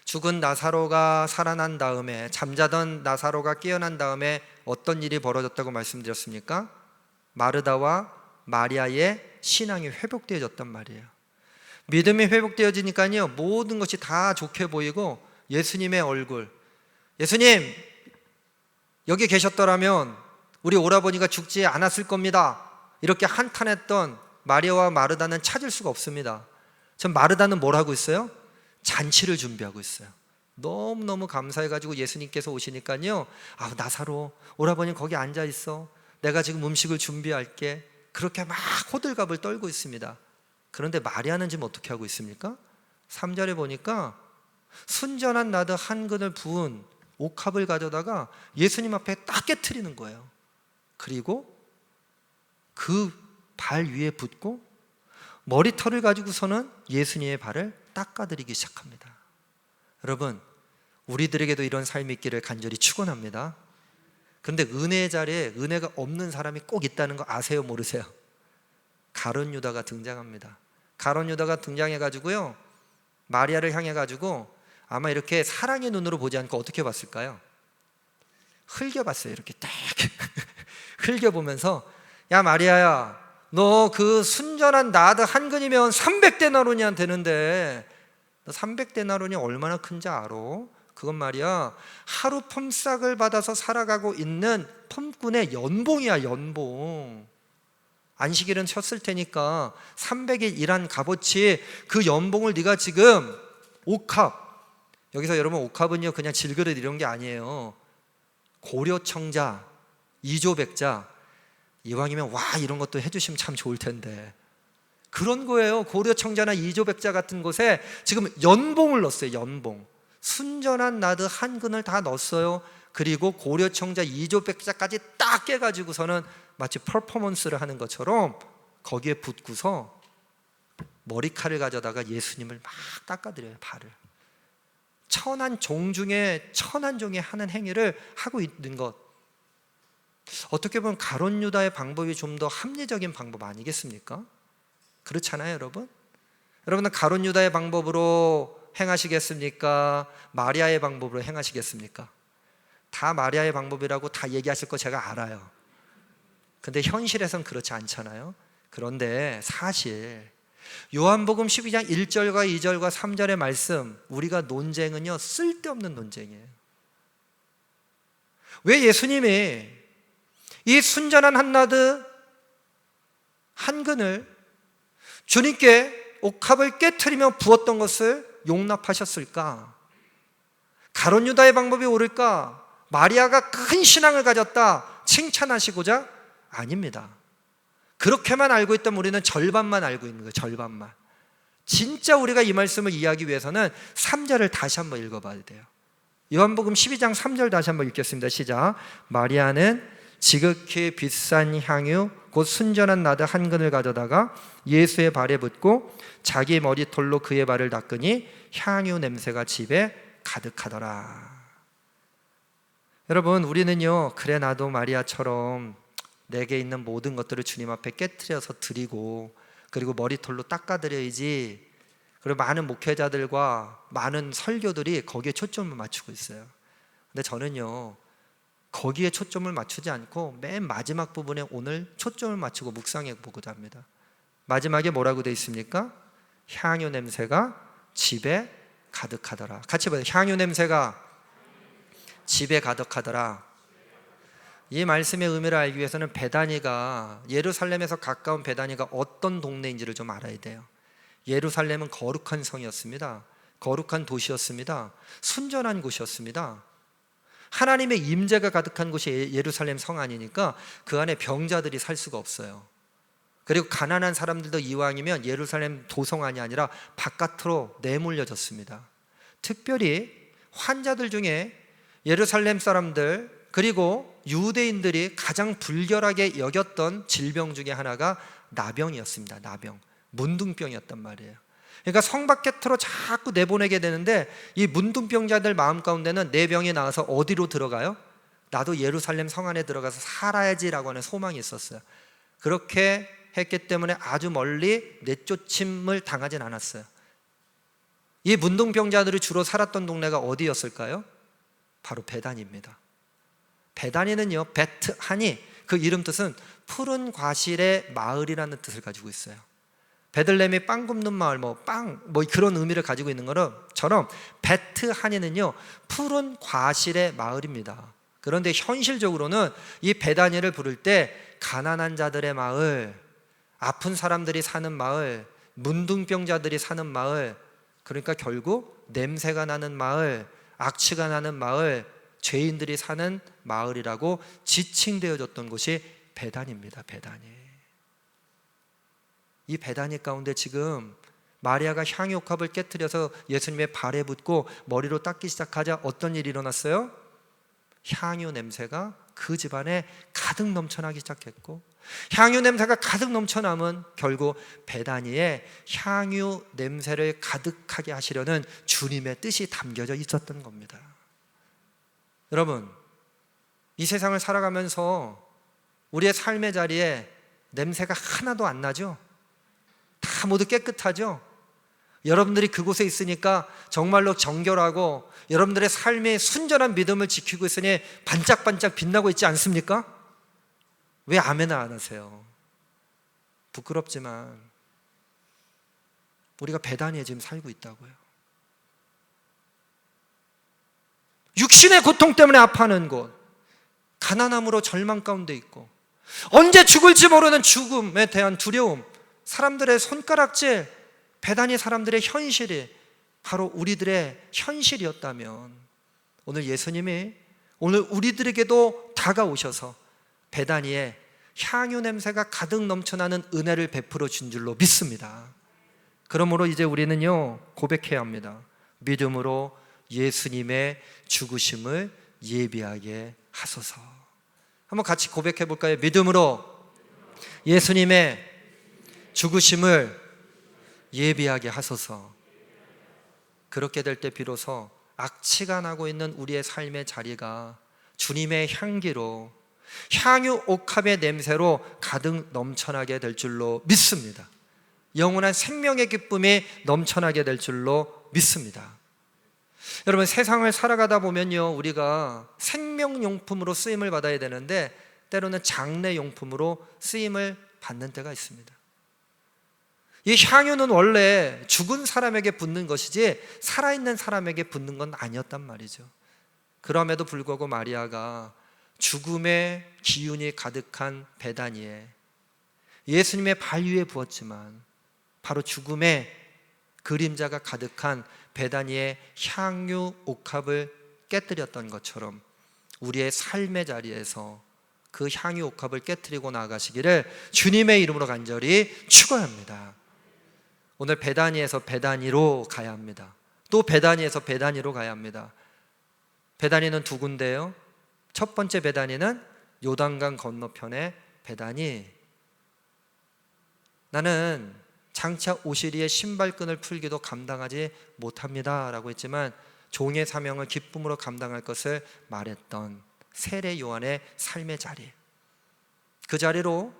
죽은 나사로가 살아난 다음에, 잠자던 나사로가 깨어난 다음에 어떤 일이 벌어졌다고 말씀드렸습니까? 마르다와 마리아의 신앙이 회복되어졌단 말이에요. 믿음이 회복되어지니까요, 모든 것이 다 좋게 보이고 예수님의 얼굴, 예수님 여기 계셨더라면 우리 오라버니가 죽지 않았을 겁니다 이렇게 한탄했던 마리아와 마르다는 찾을 수가 없습니다. 전 마르다는 뭘 하고 있어요? 잔치를 준비하고 있어요. 너무너무 감사해가지고 예수님께서 오시니까요, 나사로 오라버니 거기 앉아있어, 내가 지금 음식을 준비할게, 그렇게 막 호들갑을 떨고 있습니다. 그런데 마리아는 지금 어떻게 하고 있습니까? 3절에 보니까 순전한 나드 한 근을 부은 옥합을 가져다가 예수님 앞에 딱 깨트리는 거예요. 그리고 그 발 위에 붓고 머리털을 가지고서는 예수님의 발을 닦아드리기 시작합니다. 여러분, 우리들에게도 이런 삶이 있기를 간절히 축원합니다. 그런데 은혜의 자리에 은혜가 없는 사람이 꼭 있다는 거 아세요, 모르세요? 가룟 유다가 등장합니다. 가룟 유다가 등장해가지고요, 마리아를 향해가지고 아마 이렇게 사랑의 눈으로 보지 않고 어떻게 봤을까요? 흘겨봤어요. 이렇게 딱 흘겨보면서, 야 마리아야, 너 그 순전한 나드 한 근이면 300데나로니안 되는데 너 300데나로니 얼마나 큰지 알아? 그건 말이야, 하루 품삯을 받아서 살아가고 있는 품꾼의 연봉이야, 연봉. 안식일은 쉬었을 테니까 300일 일한 값어치 그 연봉을 네가 지금 옥합, 여기서 여러분 옥합은요 그냥 질그릇 이런 게 아니에요. 고려청자, 이조백자, 이왕이면 와 이런 것도 해주시면 참 좋을 텐데 그런 거예요. 고려청자나 이조백자 같은 곳에 지금 연봉을 넣었어요. 연봉. 순전한 나드 한 근을 다 넣었어요. 그리고 고려청자, 이조백자까지 딱 깨가지고서는 마치 퍼포먼스를 하는 것처럼 거기에 붙고서 머리칼을 가져다가 예수님을 막 닦아드려요, 발을. 천한 종 중에 천한 종이 하는 행위를 하고 있는 것, 어떻게 보면 가룟 유다의 방법이 좀 더 합리적인 방법 아니겠습니까? 그렇잖아요, 여러분? 여러분은 가룟 유다의 방법으로 행하시겠습니까? 마리아의 방법으로 행하시겠습니까? 다 마리아의 방법이라고 다 얘기하실 거 제가 알아요. 근데 현실에선 그렇지 않잖아요. 그런데 사실 요한복음 12장 1절과 2절과 3절의 말씀, 우리가 논쟁은요 쓸데없는 논쟁이에요. 왜 예수님이 이 순전한 한나드 한 근을 주님께 옥합을 깨트리며 부었던 것을 용납하셨을까? 가룟 유다의 방법이 옳을까? 마리아가 큰 신앙을 가졌다 칭찬하시고자? 아닙니다. 그렇게만 알고 있다면 우리는 절반만 알고 있는 거예요. 절반만. 진짜 우리가 이 말씀을 이해하기 위해서는 3절을 다시 한번 읽어봐야 돼요. 요한복음 12장 3절 다시 한번 읽겠습니다. 시작. 마리아는 지극히 비싼 향유 곧 순전한 나드 한 근을 가져다가 예수의 발에 붓고 자기 머리털로 그의 발을 닦으니 향유 냄새가 집에 가득하더라. 여러분, 우리는요 그래 나도 마리아처럼 내게 있는 모든 것들을 주님 앞에 깨트려서 드리고 그리고 머리털로 닦아드려야지, 그리고 많은 목회자들과 많은 설교들이 거기에 초점을 맞추고 있어요. 근데 저는요 거기에 초점을 맞추지 않고 맨 마지막 부분에 오늘 초점을 맞추고 묵상해 보고자 합니다. 마지막에 뭐라고 되어 있습니까? 향유 냄새가 집에 가득하더라. 같이 봐요. 향유 냄새가 집에 가득하더라. 이 말씀의 의미를 알기 위해서는 베다니가, 예루살렘에서 가까운 베다니가 어떤 동네인지를 좀 알아야 돼요. 예루살렘은 거룩한 성이었습니다. 거룩한 도시였습니다. 순전한 곳이었습니다. 하나님의 임재가 가득한 곳이 예루살렘 성 아니니까 그 안에 병자들이 살 수가 없어요. 그리고 가난한 사람들도 이왕이면 예루살렘 도성안이 아니라 바깥으로 내몰려졌습니다. 특별히 환자들 중에 예루살렘 사람들 그리고 유대인들이 가장 불결하게 여겼던 질병 중에 하나가 나병이었습니다. 나병, 문둥병이었단 말이에요. 그러니까 성 밖으로 자꾸 내보내게 되는데 이 문둥병자들 마음 가운데는 내 병이 나와서 어디로 들어가요? 나도 예루살렘 성 안에 들어가서 살아야지라고 하는 소망이 있었어요. 그렇게 했기 때문에 아주 멀리 내쫓임을 당하진 않았어요. 이 문둥병자들이 주로 살았던 동네가 어디였을까요? 바로 베다니입니다. 베다니는요 베트하니, 그 이름 뜻은 푸른 과실의 마을이라는 뜻을 가지고 있어요. 베들레헴이 빵 굽는 마을, 빵 그런 의미를 가지고 있는 것처럼 베트하니는요 푸른 과실의 마을입니다. 그런데 현실적으로는 이 베다니를 부를 때 가난한 자들의 마을, 아픈 사람들이 사는 마을, 문둥병자들이 사는 마을, 그러니까 결국 냄새가 나는 마을, 악취가 나는 마을, 죄인들이 사는 마을이라고 지칭되어졌던 곳이 베다니입니다. 베다니. 이 베다니 가운데 지금 마리아가 향유옥합을 깨트려서 예수님의 발에 붓고 머리로 닦기 시작하자 어떤 일이 일어났어요? 향유 냄새가 그 집안에 가득 넘쳐나기 시작했고 향유 냄새가 가득 넘쳐남은 결국 베다니에 향유 냄새를 가득하게 하시려는 주님의 뜻이 담겨져 있었던 겁니다. 여러분, 이 세상을 살아가면서 우리의 삶의 자리에 냄새가 하나도 안 나죠? 다 모두 깨끗하죠? 여러분들이 그곳에 있으니까 정말로 정결하고 여러분들의 삶의 순전한 믿음을 지키고 있으니 반짝반짝 빛나고 있지 않습니까? 왜 아멘 안 하세요? 부끄럽지만 우리가 베다니에 지금 살고 있다고요. 육신의 고통 때문에 아파하는 곳, 가난함으로 절망 가운데 있고 언제 죽을지 모르는 죽음에 대한 두려움, 사람들의 손가락질, 베다니 사람들의 현실이 바로 우리들의 현실이었다면 오늘 예수님이 오늘 우리들에게도 다가오셔서 베다니에 향유 냄새가 가득 넘쳐나는 은혜를 베풀어 준 줄로 믿습니다. 그러므로 이제 우리는요 고백해야 합니다. 믿음으로 예수님의 죽으심을 예비하게 하소서. 한번 같이 고백해 볼까요? 믿음으로 예수님의 죽으심을 예비하게 하소서. 그렇게 될 때 비로소 악취가 나고 있는 우리의 삶의 자리가 주님의 향기로, 향유 옥합의 냄새로 가득 넘쳐나게 될 줄로 믿습니다. 영원한 생명의 기쁨이 넘쳐나게 될 줄로 믿습니다. 여러분, 세상을 살아가다 보면요 우리가 생명용품으로 쓰임을 받아야 되는데 때로는 장례용품으로 쓰임을 받는 때가 있습니다. 이 향유는 원래 죽은 사람에게 붓는 것이지 살아있는 사람에게 붓는 건 아니었단 말이죠. 그럼에도 불구하고 마리아가 죽음의 기운이 가득한 베다니에 예수님의 발 위에 부었지만 바로 죽음의 그림자가 가득한 베다니의 향유 옥합을 깨뜨렸던 것처럼 우리의 삶의 자리에서 그 향유 옥합을 깨뜨리고 나가시기를 주님의 이름으로 간절히 축원합니다. 오늘 베다니에서 베다니로 가야 합니다. 또 베다니에서 베다니로 가야 합니다. 베다니는 두 군데요. 첫 번째 베다니는 요단강 건너편의 베다니. 나는 장차 오시리의 신발끈을 풀기도 감당하지 못합니다 라고 했지만 종의 사명을 기쁨으로 감당할 것을 말했던 세례 요한의 삶의 자리, 그 자리로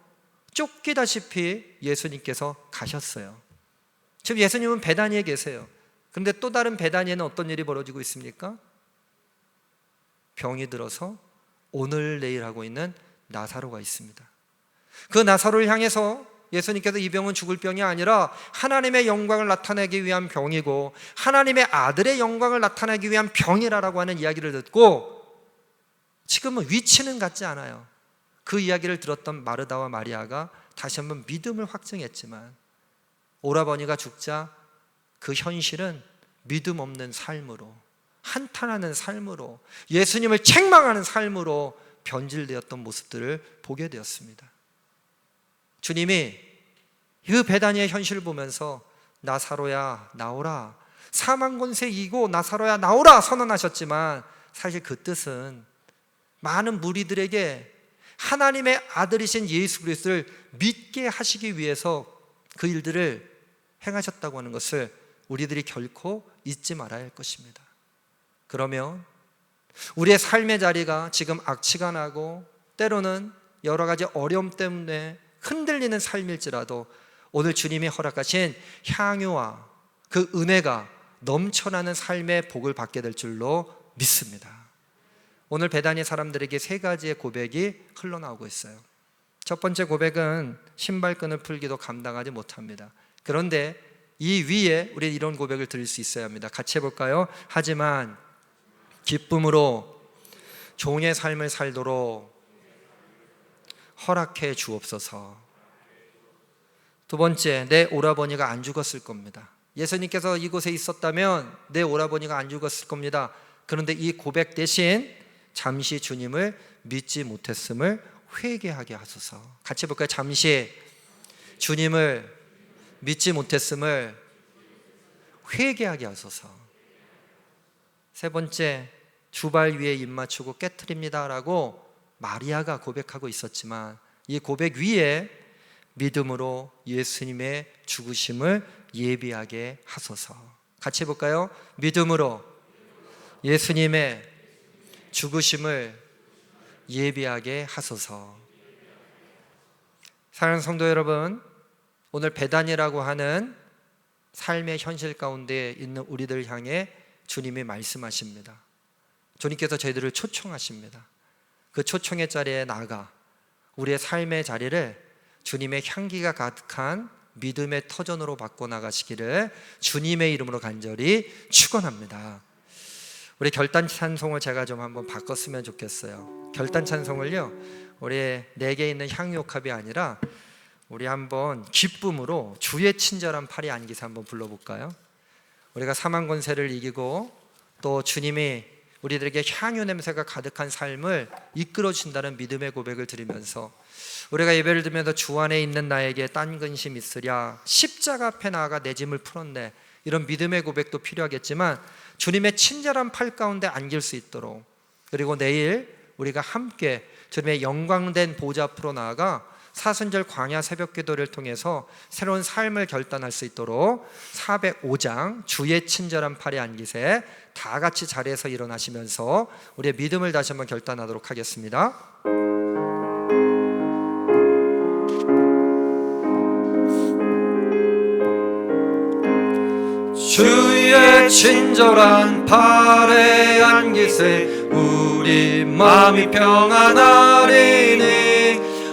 쫓기다시피 예수님께서 가셨어요. 지금 예수님은 베다니에 계세요. 그런데 또 다른 베다니에는 어떤 일이 벌어지고 있습니까? 병이 들어서 오늘 내일 하고 있는 나사로가 있습니다. 그 나사로를 향해서 예수님께서 이 병은 죽을 병이 아니라 하나님의 영광을 나타내기 위한 병이고 하나님의 아들의 영광을 나타내기 위한 병이라고 하는 이야기를 듣고 지금은 위치는 같지 않아요. 그 이야기를 들었던 마르다와 마리아가 다시 한번 믿음을 확증했지만 오라버니가 죽자 그 현실은 믿음 없는 삶으로, 한탄하는 삶으로, 예수님을 책망하는 삶으로 변질되었던 모습들을 보게 되었습니다. 주님이 그 베다니의 현실을 보면서 나사로야 나오라, 사망 권세 이기고 나사로야 나오라 선언하셨지만 사실 그 뜻은 많은 무리들에게 하나님의 아들이신 예수 그리스도를 믿게 하시기 위해서 그 일들을 행하셨다고 하는 것을 우리들이 결코 잊지 말아야 할 것입니다. 그러면 우리의 삶의 자리가 지금 악취가 나고 때로는 여러 가지 어려움 때문에 흔들리는 삶일지라도 오늘 주님이 허락하신 향유와 그 은혜가 넘쳐나는 삶의 복을 받게 될 줄로 믿습니다. 오늘 베다니 사람들에게 세 가지의 고백이 흘러나오고 있어요. 첫 번째 고백은 신발끈을 풀기도 감당하지 못합니다. 그런데 이 위에 우리 이런 고백을 드릴 수 있어야 합니다. 같이 해볼까요? 하지만 기쁨으로 종의 삶을 살도록 허락해 주옵소서. 두 번째, 내 오라버니가 안 죽었을 겁니다. 예수님께서 이곳에 있었다면 내 오라버니가 안 죽었을 겁니다. 그런데 이 고백 대신 잠시 주님을 믿지 못했음을 회개하게 하소서. 같이 볼까요? 잠시 주님을 믿지 못했음을 회개하게 하소서. 세 번째, 주발 위에 입 맞추고 깨트립니다 라고 마리아가 고백하고 있었지만 이 고백 위에 믿음으로 예수님의 죽으심을 예비하게 하소서. 같이 해볼까요? 믿음으로 예수님의 죽으심을 예비하게 하소서. 사랑하는 성도 여러분, 오늘 배단이라고 하는 삶의 현실 가운데 있는 우리들 향해 주님이 말씀하십니다. 주님께서 저희들을 초청하십니다. 그 초청의 자리에 나가 우리의 삶의 자리를 주님의 향기가 가득한 믿음의 터전으로 바꿔나가시기를 주님의 이름으로 간절히 축원합니다. 우리 결단 찬송을 제가 좀 한번 바꿨으면 좋겠어요. 결단 찬송을요, 우리 내게 있는 향유옥합이 아니라 우리 한번 기쁨으로 주의 친절한 팔에 안기서 한번 불러볼까요? 우리가 사망 권세를 이기고 또 주님이 우리들에게 향유 냄새가 가득한 삶을 이끌어 준다는 믿음의 고백을 드리면서 우리가 예배를 드리면서 주 안에 있는 나에게 딴 근심 있으랴, 십자가 앞에 나아가 내 짐을 풀었네, 이런 믿음의 고백도 필요하겠지만 주님의 친절한 팔 가운데 안길 수 있도록, 그리고 내일 우리가 함께 주님의 영광된 보좌 앞으로 나아가 사순절 광야 새벽 기도를 통해서 새로운 삶을 결단할 수 있도록 405장 주의 친절한 팔에 안기세 다 같이 자리에서 일어나시면서 우리의 믿음을 다시 한번 결단하도록 하겠습니다. 주의 친절한 팔에 안기세 우리 마음이 평안하리니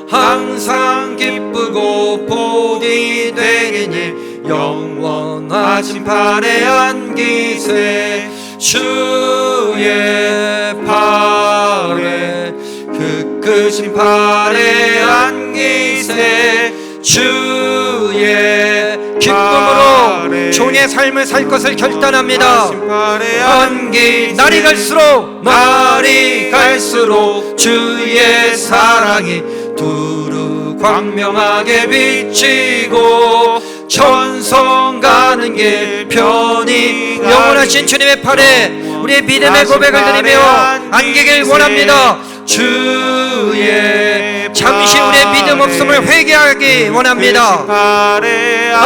항상 기쁘고 복이 되리니 영원하신 팔에 안기세 주의 팔에 그 크신 팔에 안기세 주의 기쁨으로 종의 삶을 살 것을 결단합니다. 날이 갈수록 주의 사랑이 두루 광명하게 비치고 천성 가는 길 편히 영원하신 주님의 팔에 우리의 믿음의 고백을 드리며 안기길 원합니다. 주의 잠시 우리의 믿음 없음을 회개하기 원합니다.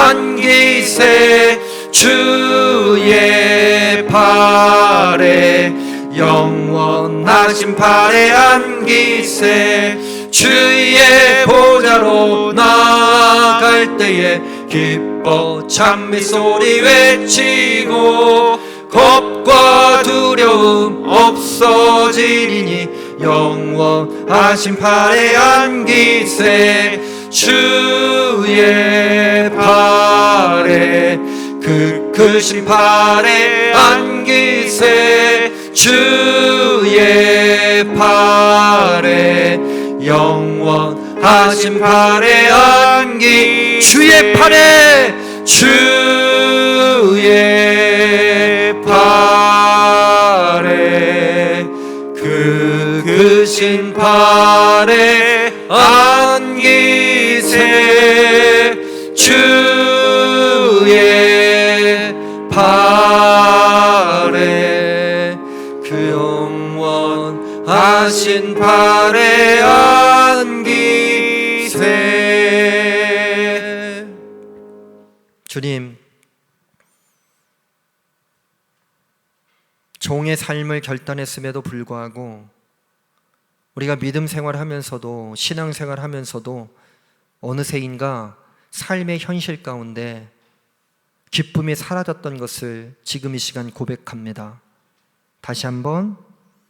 안기세 주의 팔에 영원하신 팔에 안기세 주의 보좌로 나아갈 때에 기뻐 찬미 소리 외치고 겁과 두려움 없어지리니 영원하신 팔에 안기세 주의 팔에 그 크신 팔에 안기세 주의 팔에 영원하신 팔에 안기 주의 팔에 그 크신 팔에 안기세 주의 팔에 그 영원하신 팔에 안기세. 주님, 종의 삶을 결단했음에도 불구하고 우리가 믿음 생활하면서도 신앙 생활하면서도 어느새인가 삶의 현실 가운데 기쁨이 사라졌던 것을 지금 이 시간 고백합니다. 다시 한번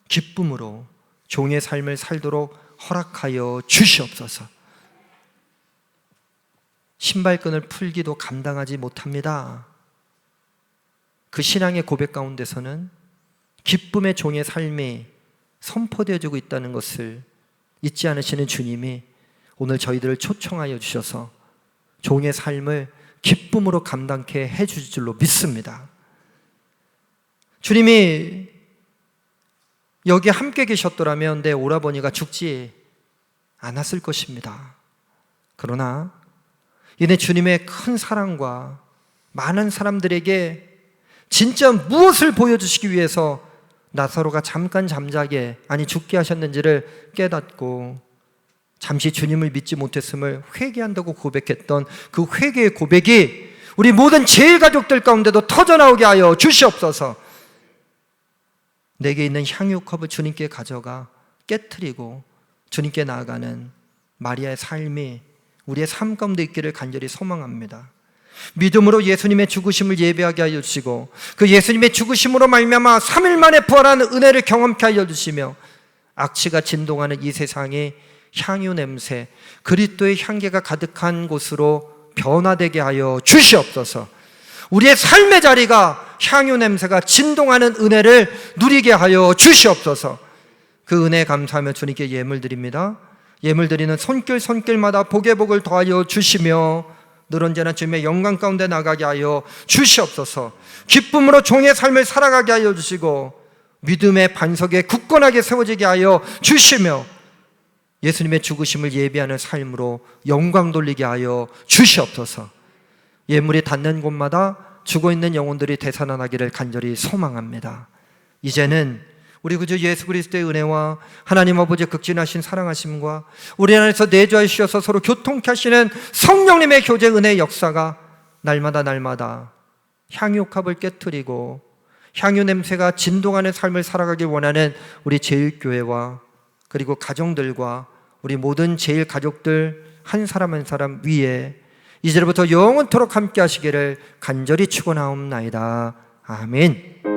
기쁨으로 종의 삶을 살도록 허락하여 주시옵소서. 신발끈을 풀기도 감당하지 못합니다. 그 신앙의 고백 가운데서는 기쁨의 종의 삶이 선포되어지고 있다는 것을 잊지 않으시는 주님이 오늘 저희들을 초청하여 주셔서 종의 삶을 기쁨으로 감당케 해주실 줄로 믿습니다. 주님이 여기 함께 계셨더라면 내 오라버니가 죽지 않았을 것입니다. 그러나 이내 주님의 큰 사랑과 많은 사람들에게 진짜 무엇을 보여주시기 위해서 나사로가 잠깐 잠자게, 아니 죽게 하셨는지를 깨닫고 잠시 주님을 믿지 못했음을 회개한다고 고백했던 그 회개의 고백이 우리 모든 제일 가족들 가운데도 터져나오게 하여 주시옵소서. 내게 있는 향유컵을 주님께 가져가 깨트리고 주님께 나아가는 마리아의 삶이 우리의 삶 가운데 있기를 간절히 소망합니다. 믿음으로 예수님의 죽으심을 예배하게 하여 주시고 그 예수님의 죽으심으로 말미암아 3일 만에 부활하는 은혜를 경험케 하여 주시며 악취가 진동하는 이 세상이 향유 냄새, 그리스도의 향기가 가득한 곳으로 변화되게 하여 주시옵소서. 우리의 삶의 자리가 향유 냄새가 진동하는 은혜를 누리게 하여 주시옵소서. 그 은혜에 감사하며 주님께 예물 드립니다. 예물 드리는 손길마다 복의 복을 더하여 주시며 늘 언제나 주님의 영광 가운데 나가게 하여 주시옵소서. 기쁨으로 종의 삶을 살아가게 하여 주시고 믿음의 반석에 굳건하게 세워지게 하여 주시며 예수님의 죽으심을 예비하는 삶으로 영광 돌리게 하여 주시옵소서. 예물이 닿는 곳마다 죽어있는 영혼들이 되살아나기를 간절히 소망합니다. 이제는 우리 구주 예수 그리스도의 은혜와 하나님 아버지의 극진하신 사랑하심과 우리 안에서 내주하시어서 서로 교통케 하시는 성령님의 교제 은혜의 역사가 날마다 향유컵을 깨트리고 향유 냄새가 진동하는 삶을 살아가길 원하는 우리 제일교회와 그리고 가정들과 우리 모든 제일 가족들 한 사람 한 사람 위에 이제부터 영원토록 함께 하시기를 간절히 축원하옵나이다. 아멘.